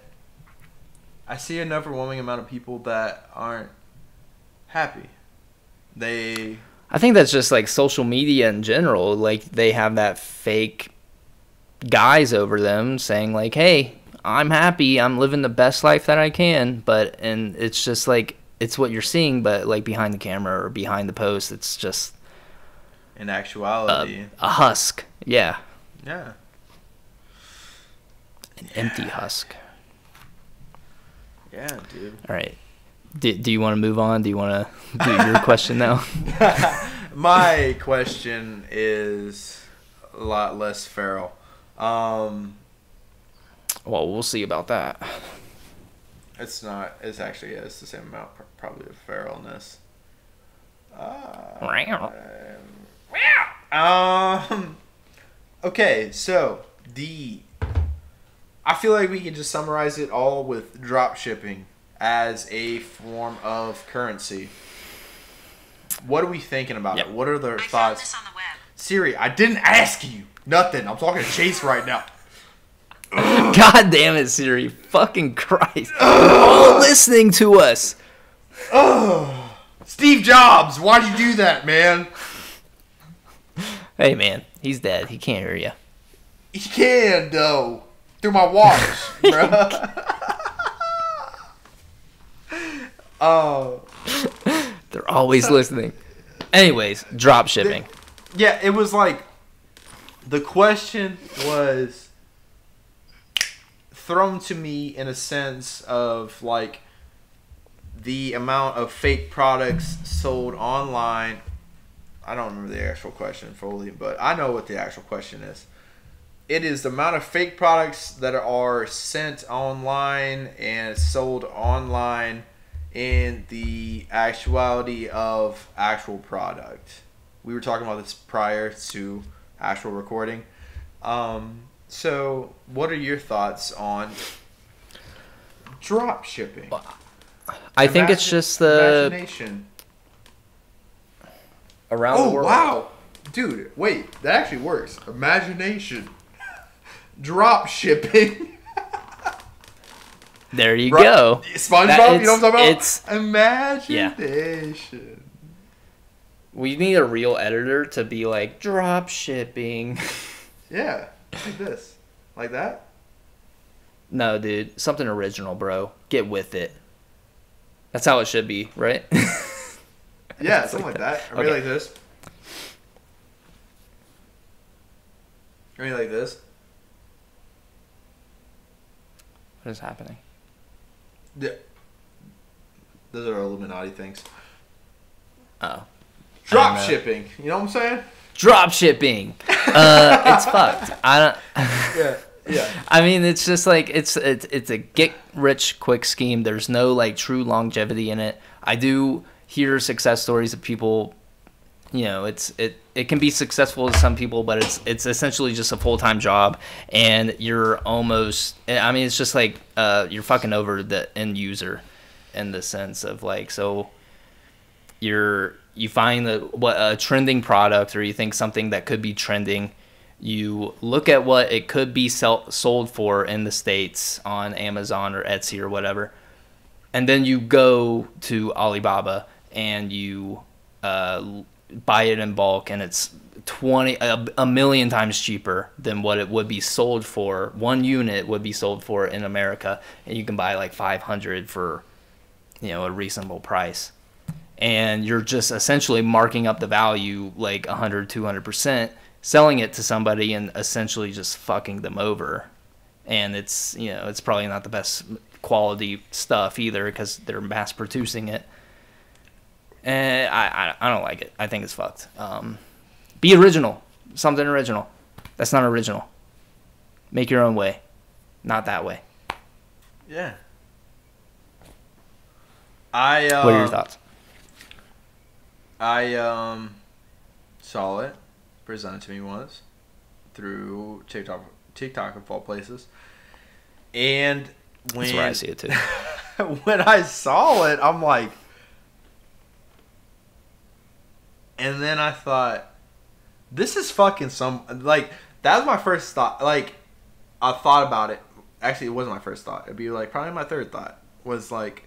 I see an overwhelming amount of people that aren't happy. I think that's just like social media in general. Like, they have that fake guys over them saying like, hey, I'm happy, I'm living the best life that I can, and it's just like, it's what you're seeing, but like behind the camera or behind the post, it's just in actuality a husk. Yeah An empty husk. Yeah, dude. All right, do you want to move on? Do you want to do your question now? My question is a lot less feral. Well, we'll see about that. It's not. It's actually, yeah, it's the same amount, probably, of feralness. Okay, so I feel like we can just summarize it all with drop shipping as a form of currency. What are we thinking about Yep. it? What are their I found thoughts? this on the web. Siri, I didn't ask you nothing. I'm talking to Chase right now. God damn it, Siri. Fucking Christ. They're all listening to us. Steve Jobs, why'd you do that, man? Hey, man. He's dead. He can't hear you. He can, though. Through my watch, bro. Oh. They're always listening. Anyways, drop shipping. Yeah, it was like, the question was thrown to me in a sense of like the amount of fake products sold online. I don't remember the actual question fully, but I know what the actual question is. It is the amount of fake products that are sent online and sold online in the actuality of actual product. We were talking about this prior to actual recording. So what are your thoughts on drop shipping? I think it's just the imagination. around the Oh world. wow, dude! Wait, that actually works. Imagination, drop shipping. There you Right. go. SpongeBob, you know what I'm talking about? It's Imagination. we need a real editor to be like drop shipping. Yeah, like this, like that. No, dude, something original, bro. Get with it. That's how it should be, right? Yeah, something like that. Or maybe Okay. like this. Or maybe like this. What is happening? Yeah. Those are Illuminati things. Oh. Drop I don't know. shipping. You know what I'm saying? Drop shipping. It's fucked. I don't. Yeah. Yeah. I mean, it's just like it's a get rich quick scheme. There's no like true longevity in it. I do hear success stories of people. You know, it can be successful to some people, but it's essentially just a full-time job, and you're almost. I mean, it's just like you're fucking over the end user, in the sense of like so. You find a trending product, or you think something that could be trending. You look at what it could be sold for in the States on Amazon or Etsy or whatever, and then you go to Alibaba and you buy it in bulk, and it's a million times cheaper than what it would be sold for. One unit would be sold for in America, and you can buy like 500 for, a reasonable price. And you're just essentially marking up the value like 100, 200%, selling it to somebody and essentially just fucking them over. And it's, it's probably not the best quality stuff either because they're mass producing it. And I don't like it. I think it's fucked. Be original. Something original. That's not original. Make your own way. Not that way. Yeah. What are your thoughts? I saw it presented to me once through TikTok of all places, and That's where I see it too. when I saw it, I'm like, and then I thought, this is fucking that was my first thought. Like, I thought about it. Actually, it wasn't my first thought. It'd be like probably my third thought was like,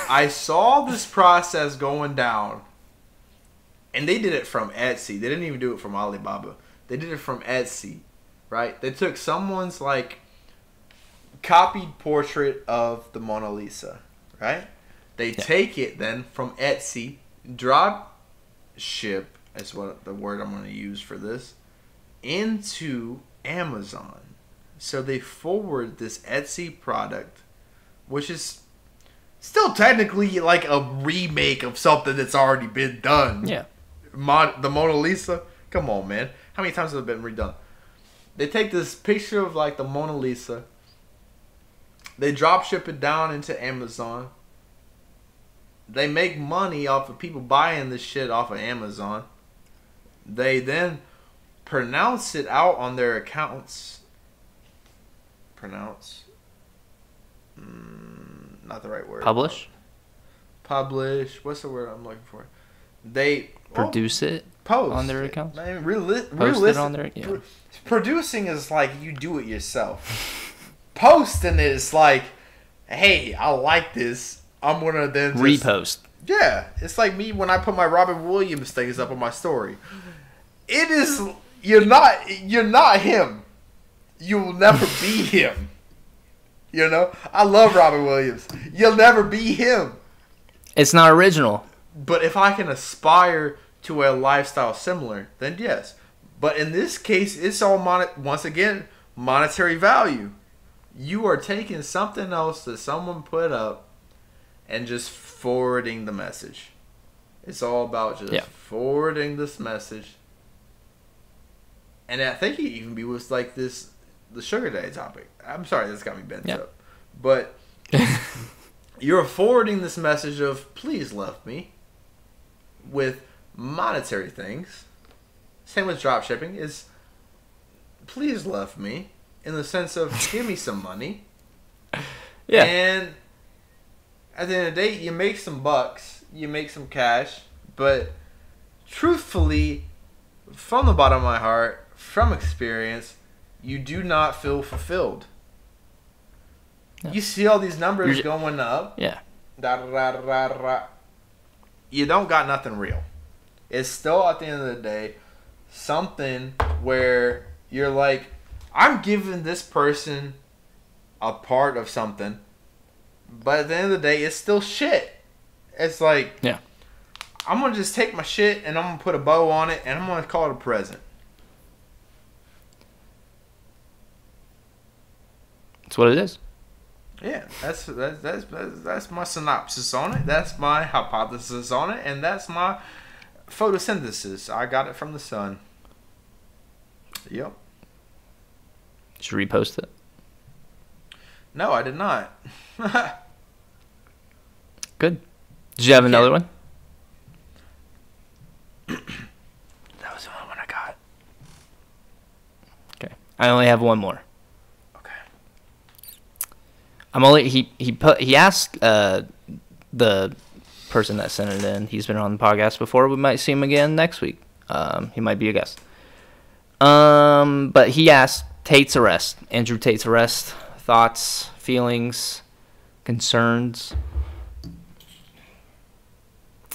I saw this process going down. And they did it from Etsy. They didn't even do it from Alibaba. They did it from Etsy, right? They took someone's like copied portrait of the Mona Lisa, right? They take it then from Etsy, drop ship, is what the word I'm going to use for this, into Amazon. So they forward this Etsy product, which is still technically like a remake of something that's already been done. Yeah. The Mona Lisa, come on, man. How many times has it been redone? They take this picture of like the Mona Lisa, they drop ship it down into Amazon. They make money off of people buying this shit off of Amazon. They then pronounce it out on their accounts. Not the right word. Publish? Publish. What's the word I'm looking for? they produce it post on their accounts. I mean, Post it on their producing is like you do it yourself. Posting is like, hey, I like this. I'm gonna then just, repost. Yeah, it's like me when I put my Robin Williams things up on my story. It is you're not him. You will never be him. You know, I love Robin Williams. You'll never be him. It's not original. But if I can aspire to a lifestyle similar, then yes. But in this case, it's all once again monetary value. You are taking something else that someone put up and just forwarding the message. It's all about just forwarding this message. And I think it even was like the sugar daddy topic. I'm sorry, this got me bent up. But you're forwarding this message of please love me with monetary things. Same with drop shipping is please love me in the sense of give me some money. Yeah. And at the end of the day, you make some bucks, you make some cash, but truthfully, from the bottom of my heart, from experience, you do not feel fulfilled. No. You see all these numbers going up. Yeah. You don't got nothing real. It's still, at the end of the day, something where you're like, I'm giving this person a part of something, but at the end of the day, it's still shit. It's like, I'm going to just take my shit and I'm going to put a bow on it and I'm going to call it a present. That's what it is. Yeah, that's my synopsis on it. That's my hypothesis on it, and that's my photosynthesis. I got it from the sun. Yep. Did you repost it? No, I did not. Good. Did you have another one? That was the only one I got. Okay. I only have one more. He asked the person that sent it in. He's been on the podcast before. We might see him again next week. He might be a guest. But he asked Andrew Tate's arrest, thoughts, feelings, concerns.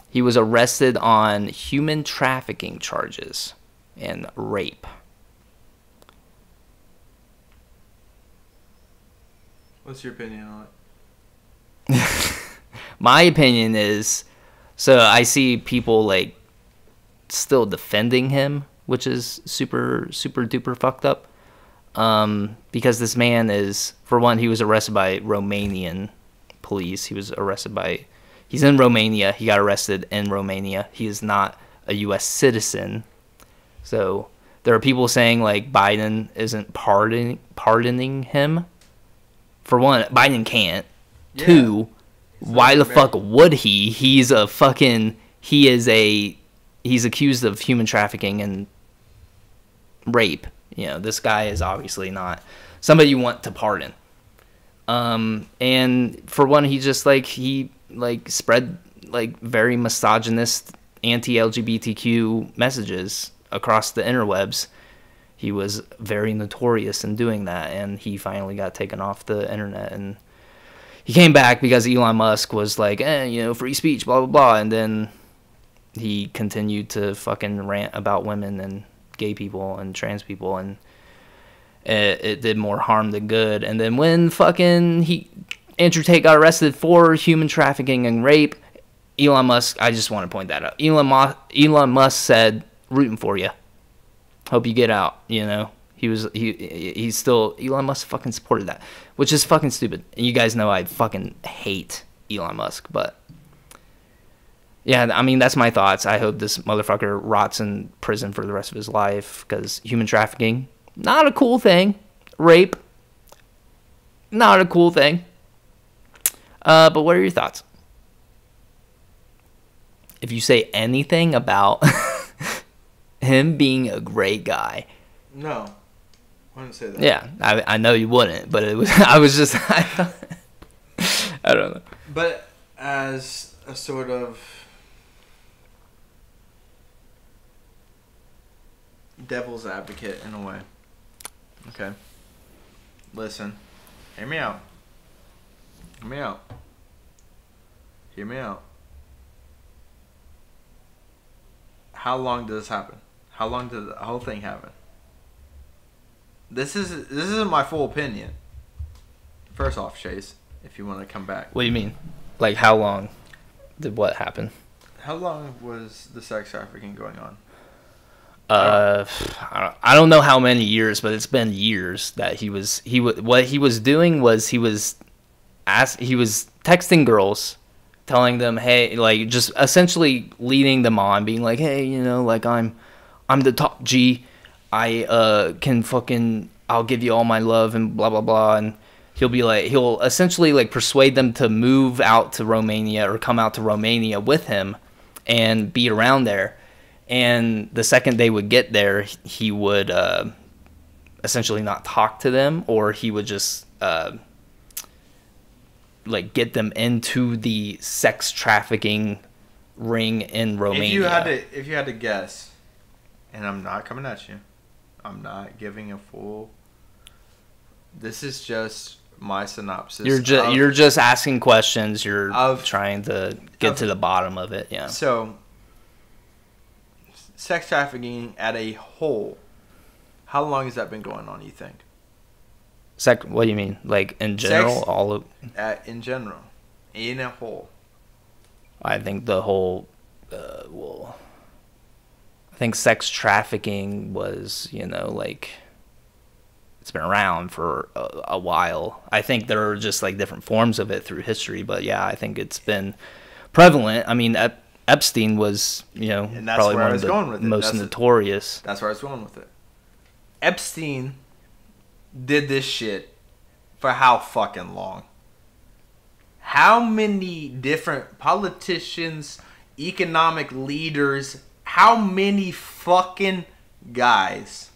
He was arrested on human trafficking charges and rape. What's your opinion on it? My opinion is, so I see people like still defending him, which is super, super duper fucked up. Because this man is, for one, he was arrested by Romanian police. He's in Romania. He got arrested in Romania. He is not a U.S. citizen. So there are people saying like Biden isn't pardoning him. For one, Biden can't. Yeah. Two, why the fuck would he? He's accused of human trafficking and rape. You know, this guy is obviously not somebody you want to pardon. And for one, he spread like very misogynist, anti-LGBTQ messages across the interwebs. He was very notorious in doing that, and he finally got taken off the internet. And he came back because Elon Musk was like, free speech, blah, blah, blah. And then he continued to fucking rant about women and gay people and trans people, and it did more harm than good. And then when Andrew Tate got arrested for human trafficking and rape, Elon Musk, I just want to point that out. Elon Musk said, rooting for you. Hope you get out, you know. He's still, Elon Musk fucking supported that, which is fucking stupid. And you guys know I fucking hate Elon Musk, but yeah, I mean, that's my thoughts. I hope this motherfucker rots in prison for the rest of his life, because human trafficking, not a cool thing. Rape, not a cool thing. But what are your thoughts? If you say anything about him being a great guy. No, I wouldn't say that. Yeah, I know you wouldn't, but it was. I was just. I don't know. But as a sort of devil's advocate in a way. Okay. Listen. Hear me out. Hear me out. Hear me out. How long does this happen? How long did the whole thing happen? This isn't my full opinion. First off, Chase, if you want to come back. What do you mean? Like, how long did what happen? How long was the sex trafficking going on? I don't know how many years, but it's been years that what he was doing was he was texting girls, telling them, hey, like, just essentially leading them on, being like, hey, you know, like, I'm the top G, I'll give you all my love and blah blah blah, and he'll essentially like persuade them to move out to Romania or come out to Romania with him and be around there. And the second they would get there, he would essentially not talk to them, or he would just like get them into the sex trafficking ring in Romania. If you had to guess, and I'm not coming at you, I'm not giving a full. This is just my synopsis. You're just asking questions. You're trying to get to the bottom of it. Yeah. So, sex trafficking at a whole. How long has that been going on, you think? What do you mean? Like, in general? In general. In a whole. I think the whole... I think sex trafficking was, you know, like... It's been around for a while. I think there are just, like, different forms of it through history. But, yeah, I think it's been prevalent. I mean, Epstein was, you know, probably one of the most notorious. That's where I was going with it. Epstein did this shit for how fucking long? How many different politicians, economic leaders, how many fucking guys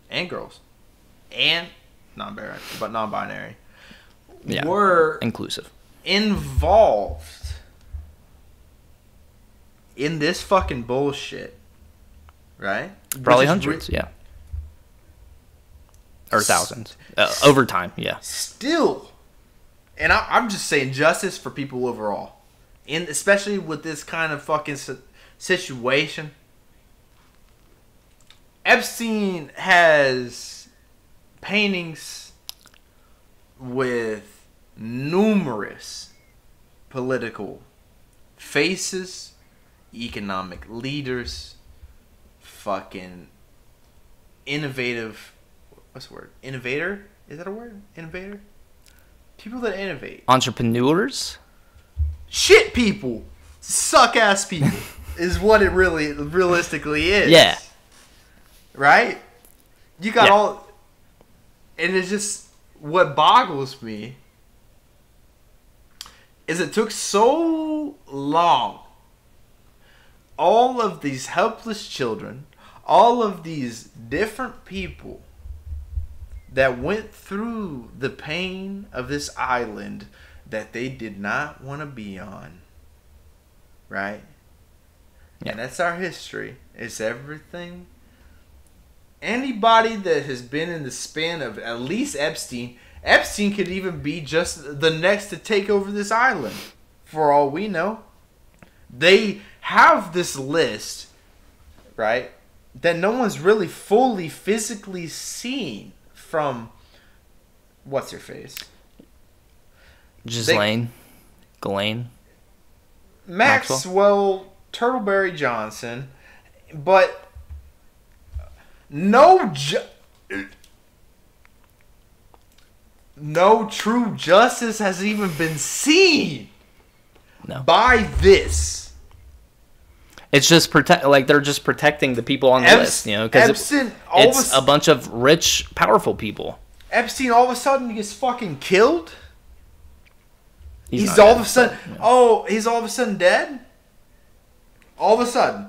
and girls and non-binary were inclusive involved in this fucking bullshit, right? Probably hundreds, yeah. Or thousands. Over time, yeah. Still. And I'm just saying justice for people overall. Especially with this kind of fucking situation. Epstein has paintings with numerous political faces, economic leaders, fucking innovative... What's the word? Innovator? Is that a word? Innovator? People that innovate. Entrepreneurs? Shit people! Suck-ass people is what it really realistically is. Yeah. Right? You got all... And it's just... What boggles me is it took so long. All of these helpless children, all of these different people that went through the pain of this island that they did not want to be on. Right? Yeah. And that's our history. It's everything. Anybody that has been in the span of at least Epstein could even be just the next to take over this island. For all we know. They have this list, right, that no one's really fully physically seen. From what's her face? Ghislaine. Maxwell Turtleberry Johnson. But no true justice has even been seen by this. It's just they're just protecting the people on the list, you know, because it's a bunch of rich, powerful people. Epstein all of a sudden gets fucking killed. He's all of a sudden dead. All of a sudden.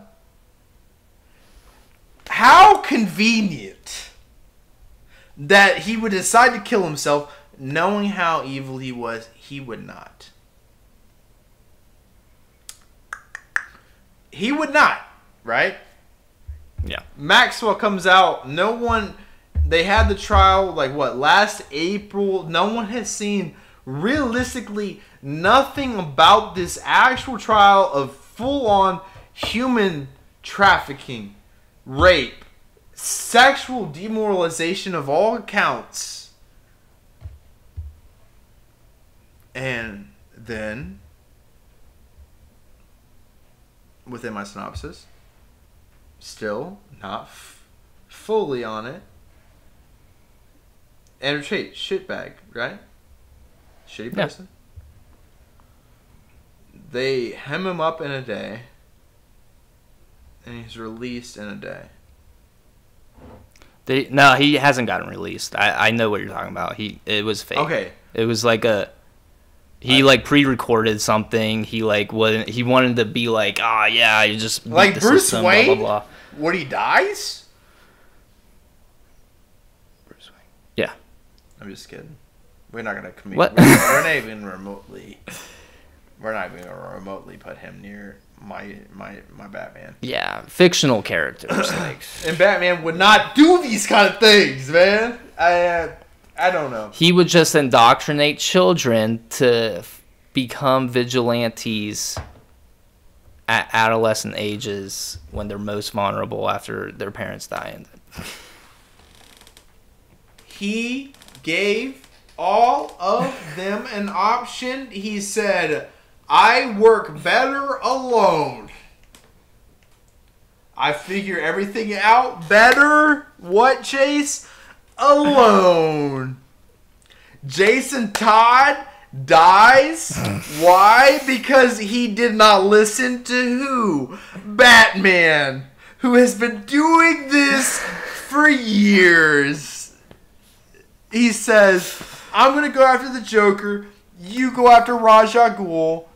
How convenient that he would decide to kill himself, knowing how evil he was. He would not. He would not, right? Yeah. Maxwell comes out. No one. They had the trial like what last April. No one has seen realistically nothing about this actual trial of full-on human trafficking, rape, sexual demoralization of all accounts. And then, within my synopsis, still not fully on it. Andrew Tate, shitbag, right? Shitty person. Yeah. They hem him up in a day, and he's released in a day. No, he hasn't gotten released. I know what you're talking about. It was fake. Okay. It was like he pre-recorded something. He wanted to be like, yeah, you just beat like the Bruce system, Wayne. Blah, blah, blah. When he dies. Bruce Wayne. Yeah. I'm just kidding. We're not gonna commit. What? We're not even remotely. We're not even gonna remotely put him near my Batman. Yeah, fictional characters. Like, and Batman would not do these kind of things, man. I don't know. He would just indoctrinate children to become vigilantes at adolescent ages when they're most vulnerable after their parents die. He gave all of them an option. He said, I work better alone. I figure everything out better. What, Chase? Alone. Jason Todd dies. Why? Because he did not listen to who? Batman, who has been doing this for years. He says, I'm going to go after the Joker. You go after Ra's al Ghul.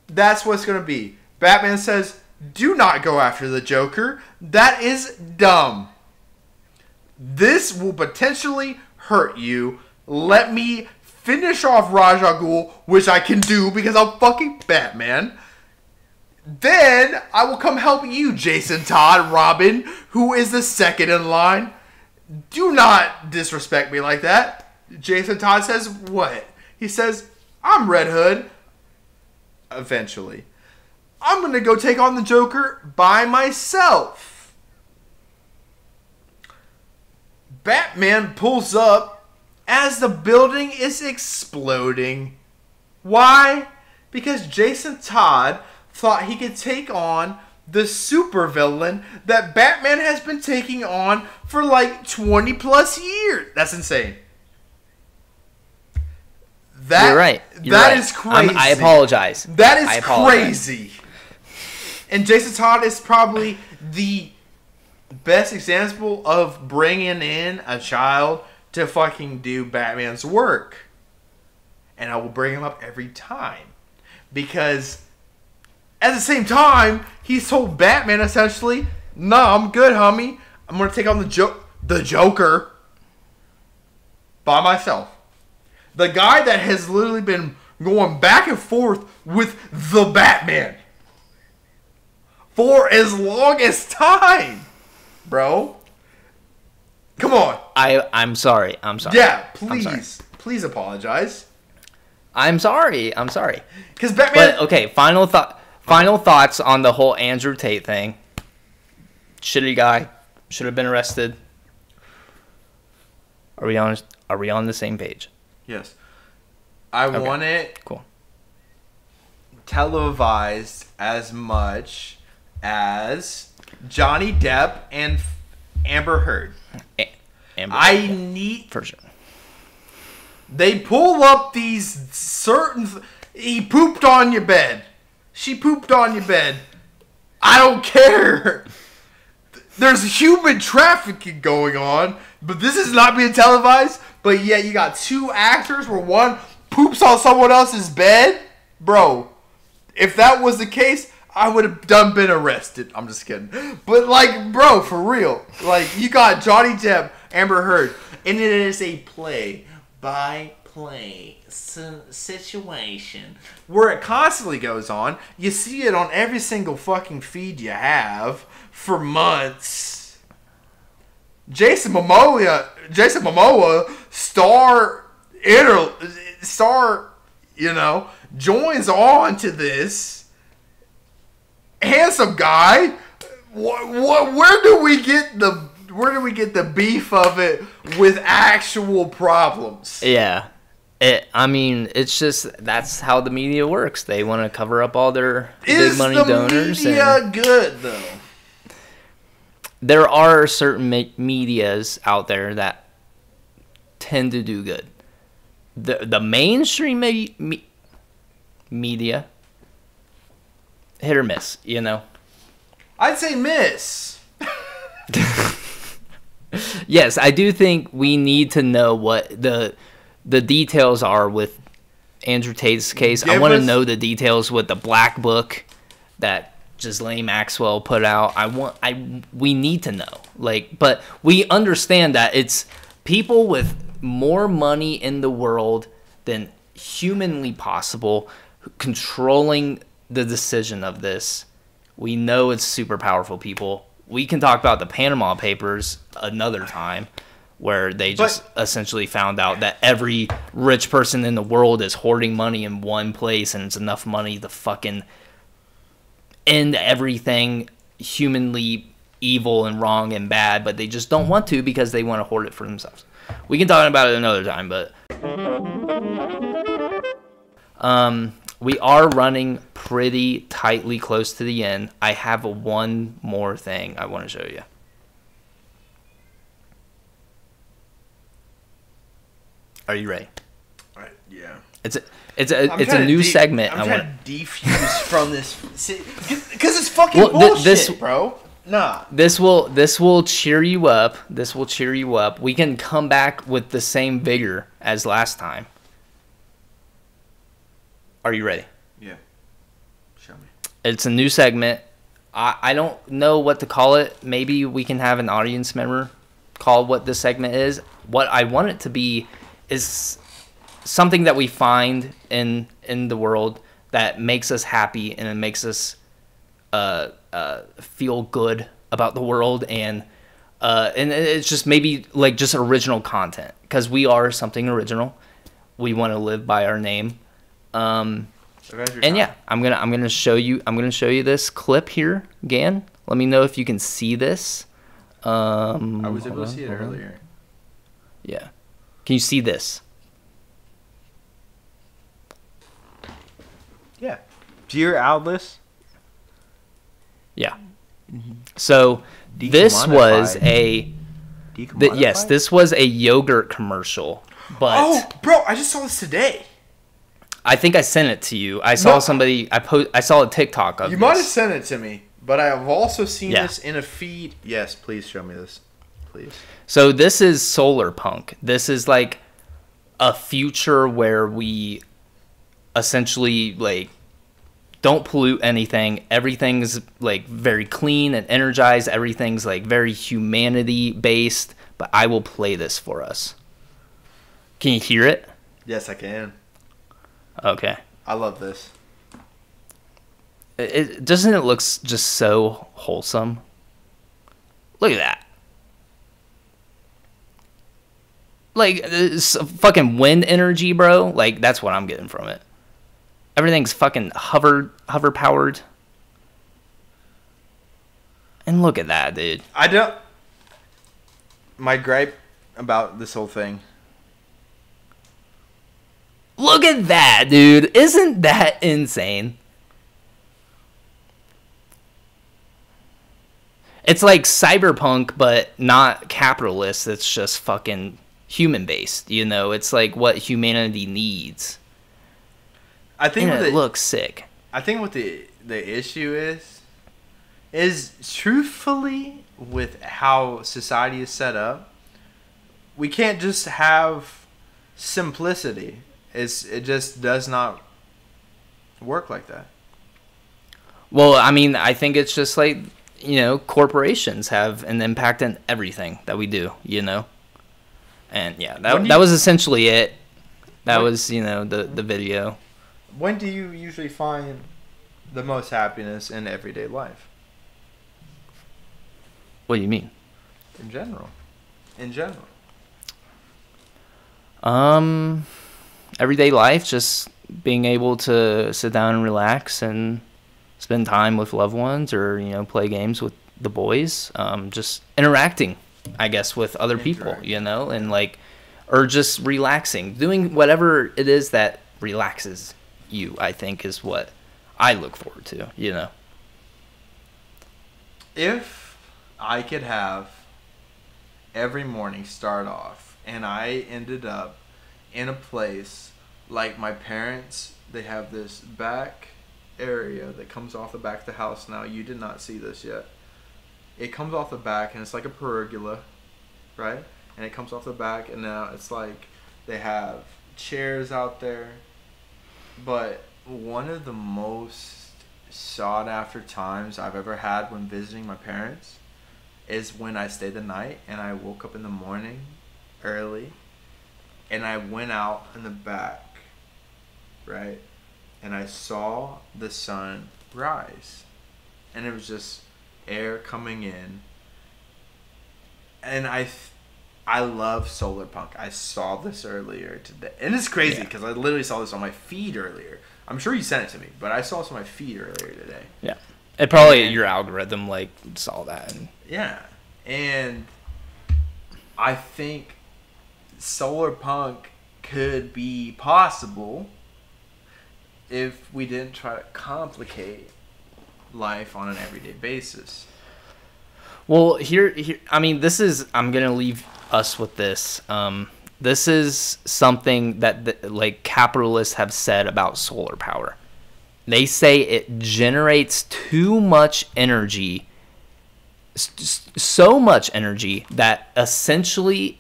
That's what's going to be. Batman says, do not go after the Joker. That is dumb. This will potentially hurt you. Let me finish off Ra's al Ghul, which I can do because I'm fucking Batman. Then I will come help you, Jason Todd, Robin, who is the second in line. Do not disrespect me like that. Jason Todd says what? He says, I'm Red Hood. Eventually. I'm going to go take on the Joker by myself. Batman pulls up as the building is exploding. Why? Because Jason Todd thought he could take on the supervillain that Batman has been taking on for like 20 plus years. That's insane. You're right. That is crazy. I apologize. That is crazy. And Jason Todd is probably the best example of bringing in a child to fucking do Batman's work. And I will bring him up every time. Because at the same time, he's told Batman essentially, no, I'm good, homie. I'm going to take on the Joker by myself. The guy that has literally been going back and forth with the Batman for as long as time, bro. Come on. I'm sorry. Yeah, please apologize. I'm sorry. Because Batman. But okay, final thoughts on the whole Andrew Tate thing. Shitty guy, should have been arrested. Are we on the same page? Yes. I want it cool. televised as much as Johnny Depp and Amber Heard. I need... For sure. They pull up these certain... He pooped on your bed. She pooped on your bed. I don't care. There's human trafficking going on, but this is not being televised. But yet you got two actors where one poops on someone else's bed. Bro, if that was the case, I would have been arrested. I'm just kidding. But like, bro, for real. Like, you got Johnny Depp, Amber Heard, and it is a play-by-play situation where it constantly goes on. You see it on every single fucking feed you have for months. Jason Momoa, star, joins on to this handsome guy. Where do we get the beef of it with actual problems? Yeah. It's just, that's how the media works. They want to cover up all their big money donors. Is the media good, though? There are certain medias out there that tend to do good. The mainstream media, hit or miss, I'd say miss. Yes, I do think we need to know what the details are with Andrew Tate's case. I want to know the details with the black book that Ghislaine Maxwell put out. We need to know. But we understand that it's people with more money in the world than humanly possible controlling the decision of this. We know it's super powerful people. We can talk about the Panama Papers another time, where they just essentially found out that every rich person in the world is hoarding money in one place, and it's enough money to fucking end everything humanly evil and wrong and bad, but they just don't want to because they want to hoard it for themselves. We can talk about it another time, but we are running pretty tightly close to the end. I have one more thing I want to show you. Are you ready? Yeah. It's a new segment. I'm trying to defuse from this because it's fucking bullshit, bro. Nah. This will cheer you up. This will cheer you up. We can come back with the same vigor as last time. Are you ready? Yeah. Show me. It's a new segment. I don't know what to call it. Maybe we can have an audience member call what this segment is. What I want it to be is something that we find in the world that makes us happy and it makes us feel good about the world, and it's just maybe just original content, because we are something original. We want to live by our name. And yeah, I'm gonna show you this clip here, Gan. Let me know if you can see this. I was able to see it earlier. Yeah. Can you see this? Yeah. Dear Aldous. Yeah. So this was this was a yogurt commercial. But bro, I just saw this today. I think I sent it to you. I saw somebody. I saw a TikTok of. You might have sent it to me, but I have also seen this in a feed. Yes, please show me this, please. So this is solar punk. This is like a future where we essentially don't pollute anything. Everything's very clean and energized. Everything's very humanity based. But I will play this for us. Can you hear it? Yes, I can. Okay. I love this. Doesn't it look just so wholesome? Look at that. It's fucking wind energy, bro. That's what I'm getting from it. Everything's fucking hover powered. And look at that, dude. My gripe about this whole thing. Look at that, dude. Isn't that insane? It's like cyberpunk, but not capitalist. It's just fucking human-based, It's what humanity needs. I think it looks sick. I think what the issue is truthfully with how society is set up, we can't just have simplicity. It just does not work like that. Well, I mean, I think it's just corporations have an impact on everything that we do, And yeah, that was essentially it. That was, the video. When do you usually find the most happiness in everyday life? What do you mean? In general. in general? Everyday life, just being able to sit down and relax and spend time with loved ones, or play games with the boys. Just interacting, I guess, with other people, and or just relaxing, doing whatever it is that relaxes you, I think, is what I look forward to. If I could have every morning start off and I ended up in a place like my parents, they have this back area that comes off the back of the house. Now, you did not see this yet. It comes off the back and it's like a pergola, right? And it comes off the back, and now it's like they have chairs out there. But one of the most sought after times I've ever had when visiting my parents is when I stayed the night and I woke up in the morning early and I went out in the back, right? And I saw the sun rise. And it was just air coming in. And I love solar punk. I saw this earlier today. And it's crazy because I literally saw this on my feed earlier. I'm sure you sent it to me, but I saw this on my feed earlier today. Yeah. It probably, your algorithm, saw that. Yeah. And I think solar punk could be possible if we didn't try to complicate life on an everyday basis. Well, here, I mean, I'm going to leave us with this. This is something that capitalists have said about solar power. They say it generates too much energy, so much energy that essentially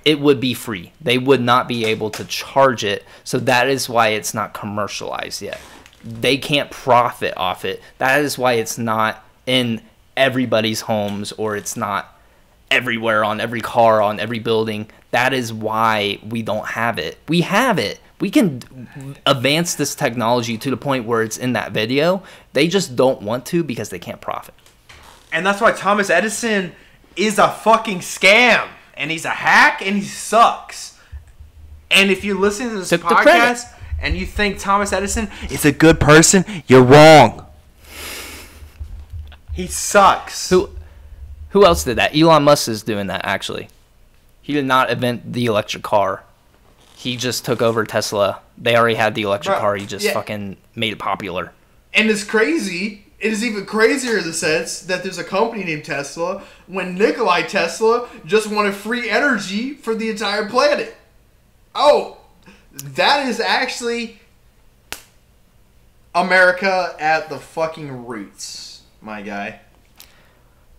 it would be free. They would not be able to charge it. So that is why it's not commercialized yet. They can't profit off it. That is why it's not in everybody's homes, or it's not everywhere, on every car, on every building. That is why we don't have it. We have it. We can advance this technology to the point where it's in that video. They just don't want to because they can't profit. And that's why Thomas Edison is a fucking scam. And he's a hack, and he sucks. And if you listen to this podcast and you think Thomas Edison is a good person, you're wrong. He sucks. Who else did that? Elon Musk is doing that, actually. He did not invent the electric car. He just took over Tesla. They already had the electric car. He just fucking made it popular. And it's crazy. It is even crazier in the sense that there's a company named Tesla when Nikolai Tesla just wanted free energy for the entire planet. Oh, that is actually America at the fucking roots, my guy.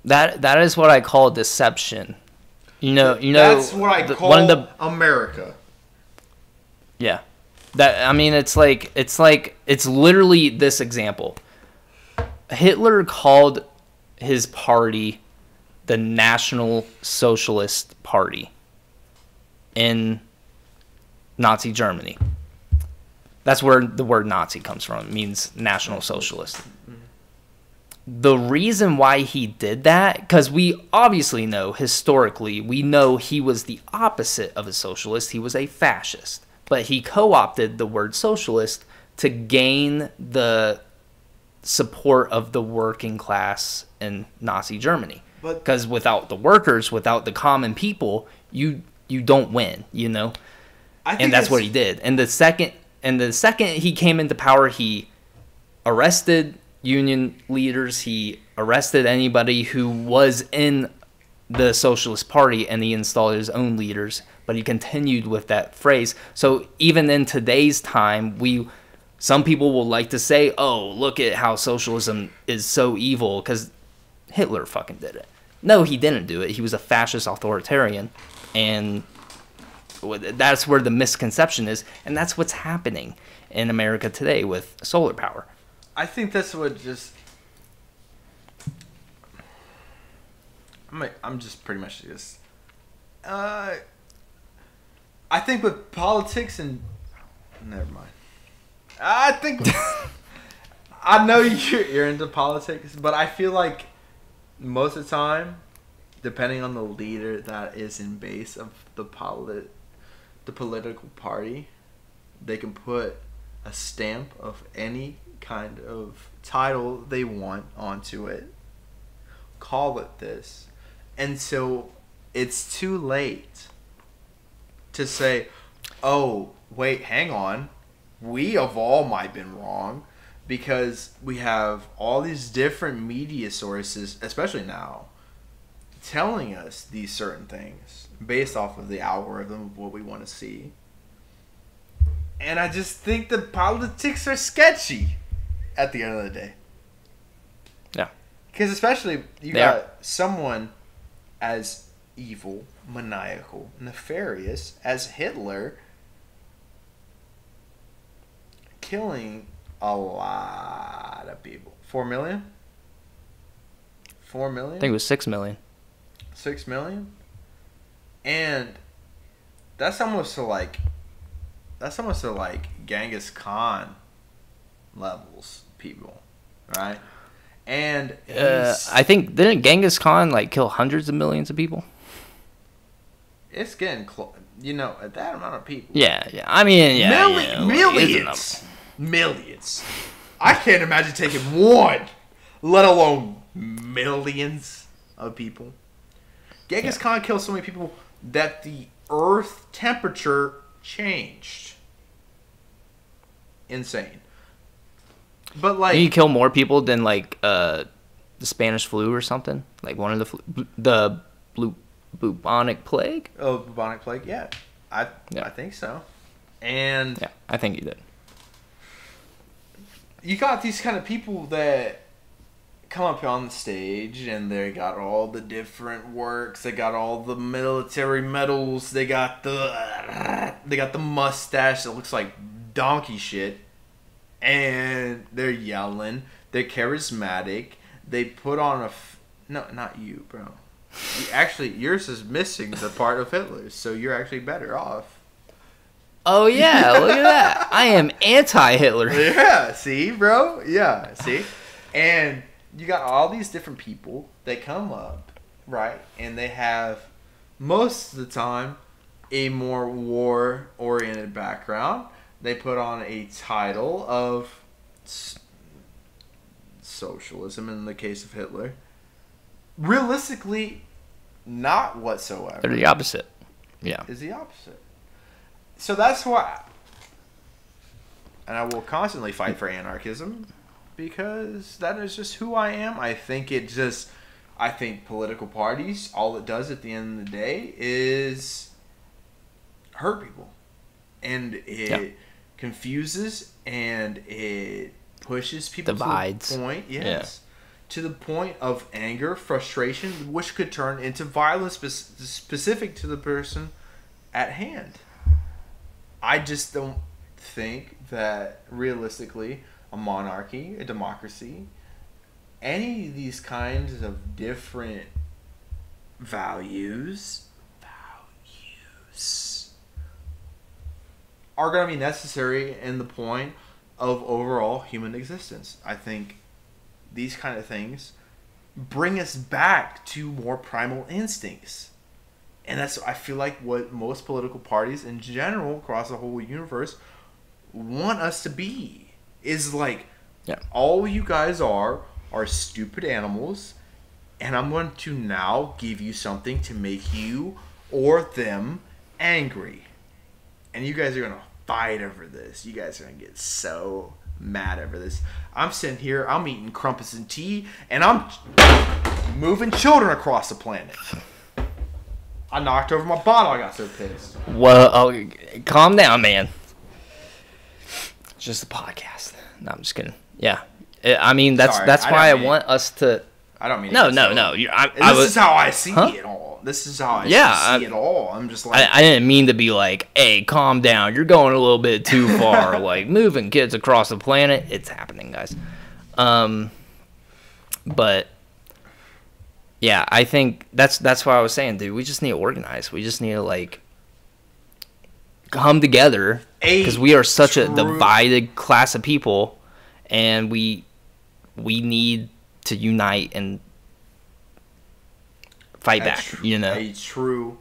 That is what I call deception. That's what I call America. Yeah. It's literally this example. Hitler called his party the National Socialist Party in Nazi Germany. That's where the word Nazi comes from. It means National Socialist. The reason why he did that, because we obviously know, historically, we know he was the opposite of a socialist. He was a fascist. But he co-opted the word socialist to gain the support of the working class in Nazi Germany. Because without the workers, without the common people, you don't win, And that's what he did. And the second he came into power, he arrested union leaders, he arrested anybody who was in the Socialist Party, and he installed his own leaders. But he continued with that phrase. So even in today's time, some people will like to say, oh, look at how socialism is so evil because Hitler fucking did it. No, he didn't do it. He was a fascist authoritarian. And that's where the misconception is. And that's what's happening in America today with solar power. I think that's what I'm just pretty much just... I think with politics and... Never mind. I think... I know you're into politics, but I feel like most of the time, depending on the leader that is in base of the political party, they can put a stamp of any kind of title they want onto it, call it this, and so it's too late to say, oh, wait, hang on, we have all might have been wrong, because we have all these different media sources, especially now, telling us these certain things based off of the algorithm of what we want to see. And I just think the politics are sketchy at the end of the day. Yeah. Because especially you got someone as evil, maniacal, nefarious as Hitler killing a lot of people. 4 million? 4 million? I think it was 6 million. 6 million? And that's almost to like Genghis Khan levels people, right? And I think didn't Genghis Khan like kill hundreds of millions of people? It's getting close. That amount of people. Yeah. I mean, yeah, millions. I can't imagine taking one, let alone millions of people. Genghis Khan killed so many people that the Earth temperature changed. Insane. But like, you kill more people than like the Spanish flu or something, like one of the bubonic plague. Oh, bubonic plague. Yeah, I think so. And yeah, I think you did. You got these kind of people that come up on the stage and they got all the different works. They got all the military medals. They got the mustache that looks like donkey shit. And they're yelling. They're charismatic. They put on no, not you, bro. Yours is missing the part of Hitler's, so you're actually better off. Oh yeah, look at that. I am anti-Hitler. Yeah, see, bro? Yeah, see? And you got all these different people that come up, right? And they have, most of the time, a more war-oriented background. They put on a title of socialism in the case of Hitler. Realistically, not whatsoever. They're the opposite. Yeah. Is the opposite. So that's why, and I will constantly fight for anarchism, because that is just who I am. I think political parties, all it does at the end of the day is hurt people. And it confuses and it pushes people divides. To the point, to the point of anger, frustration, which could turn into violence specific to the person at hand. I just don't think that realistically a monarchy, a democracy, any of these kinds of different values are going to be necessary in the point of overall human existence. I think these kind of things bring us back to more primal instincts. And that's, I feel like, what most political parties in general across the whole universe want us to be. Is like, all you guys are stupid animals, and I'm going to now give you something to make you or them angry. And you guys are going to fight over this. You guys are going to get so mad over this. I'm sitting here, I'm eating crumpets and tea, and I'm moving children across the planet. I knocked over my bottle. I got so pissed. Well, calm down, man. It's just a podcast. No, I'm just kidding. Yeah, I mean that's why I want us to. I don't mean. No. This is how I see it all. This is how I see it all. I'm just like. I didn't mean to be like, hey, calm down. You're going a little bit too far. Like moving kids across the planet. It's happening, guys. But. Yeah, I think that's what I was saying, dude. We just need to organize. We just need to like come together because we are such a divided class of people, and we need to unite and fight back. A true.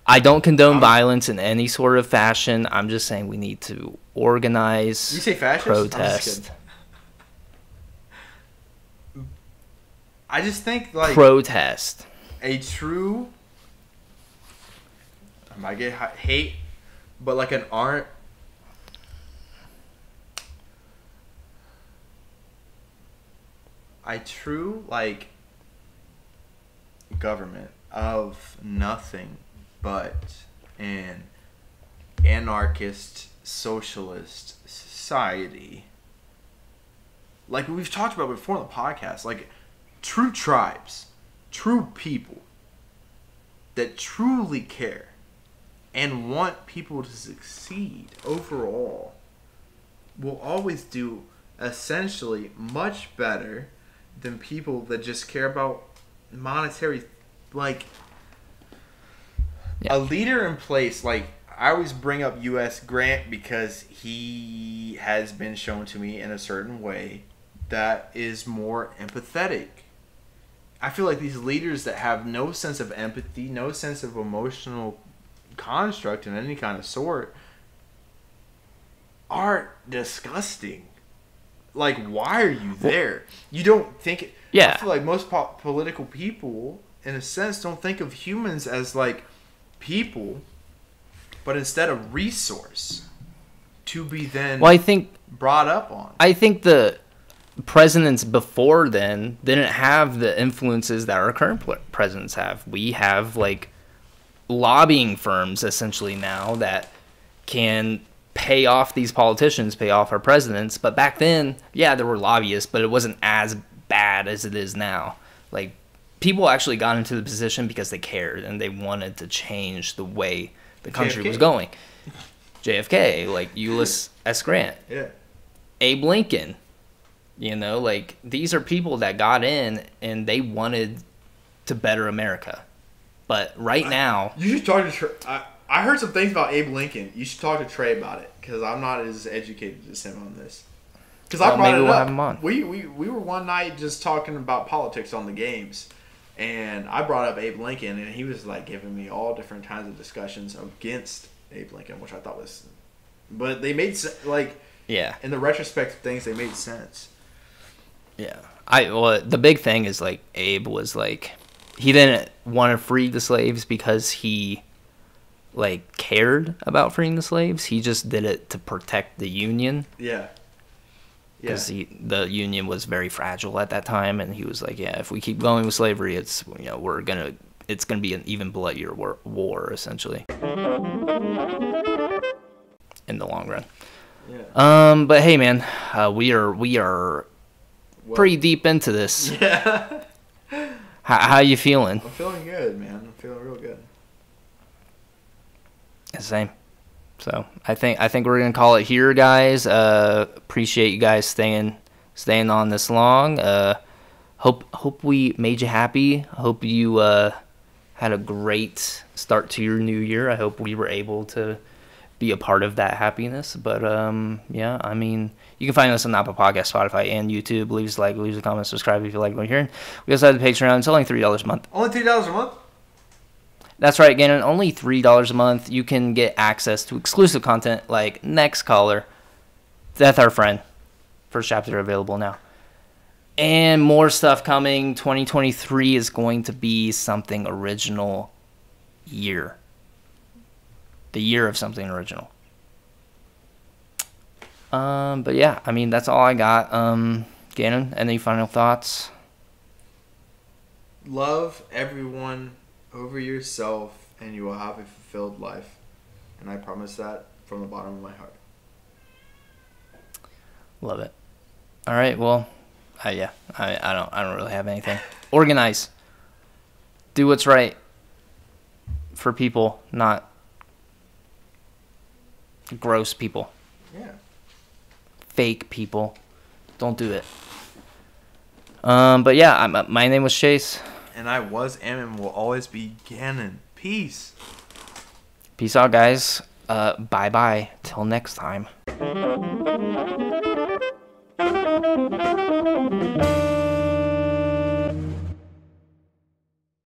I don't condone violence in any sort of fashion. I'm just saying we need to organize. You say fascist? Protest. I just think like protest. A true. I might get hate, but like an art. A true like government of nothing but an anarchist socialist society, like we've talked about before in the podcast, like true tribes, true people that truly care and want people to succeed overall will always do essentially much better than people that just care about monetary, like a leader in place. Like I always bring up U.S. Grant because he has been shown to me in a certain way that is more empathetic. I feel like these leaders that have no sense of empathy, no sense of emotional construct in any kind of sort are disgusting. Like, why are you there? You don't think... Yeah. I feel like most political people, in a sense, don't think of humans as, like, people, but instead a resource to be then brought up on. I think the presidents before then didn't have the influences that our current presidents have. We have, like, lobbying firms, essentially, now that can pay off these politicians, pay off our presidents. But back then, yeah, there were lobbyists, but it wasn't as bad as it is now. Like, people actually got into the position because they cared and they wanted to change the way the country was going. JFK, like Ulysses S. Grant, Abe Lincoln, like these are people that got in and they wanted to better America. But right now, you should talk to I heard some things about Abe Lincoln. You should talk to Trey about it because I'm not as educated as him on this. Because I brought it up. Have him on. We were one night just talking about politics on the games, and I brought up Abe Lincoln, and he was like giving me all different kinds of discussions against Abe Lincoln, which I thought was, but they made in the retrospect of things, they made sense. Yeah, the big thing is like Abe was like he didn't want to free the slaves because he like cared about freeing the slaves. He just did it to protect the Union. Because the Union was very fragile at that time, and he was like, yeah, if we keep going with slavery, it's it's gonna be an even bloodier war essentially in the long run. But hey, man, we are pretty deep into this. Yeah. How you feeling? I'm feeling good, man. I'm feeling real good. Same. So I think we're gonna call it here, guys. Appreciate you guys staying on this long. Hope we made you happy. Hope you had a great start to your new year. I hope we were able to be a part of that happiness. But yeah, I mean, you can find us on Apple Podcasts, Spotify, and YouTube. Leave us a like, leave us a comment, subscribe if you like what you're hearing. We also have the Patreon. It's only $3 a month. Only $3 a month? That's right, Gannon. Only $3 a month. You can get access to exclusive content like Next Caller, Death Our Friend, first chapter available now, and more stuff coming. 2023 is going to be something original year. The year of something original. But yeah, I mean, that's all I got. Gannon, any final thoughts? Love everyone over yourself, and you will have a fulfilled life. And I promise that from the bottom of my heart. Love it. All right, well, I don't really have anything. Organize. Do what's right for people, not gross people. Yeah. Fake people. Don't do it. But yeah, my name was Chase. And I am and will always be Gannon. Peace. Peace out, guys. Bye-bye. Till next time.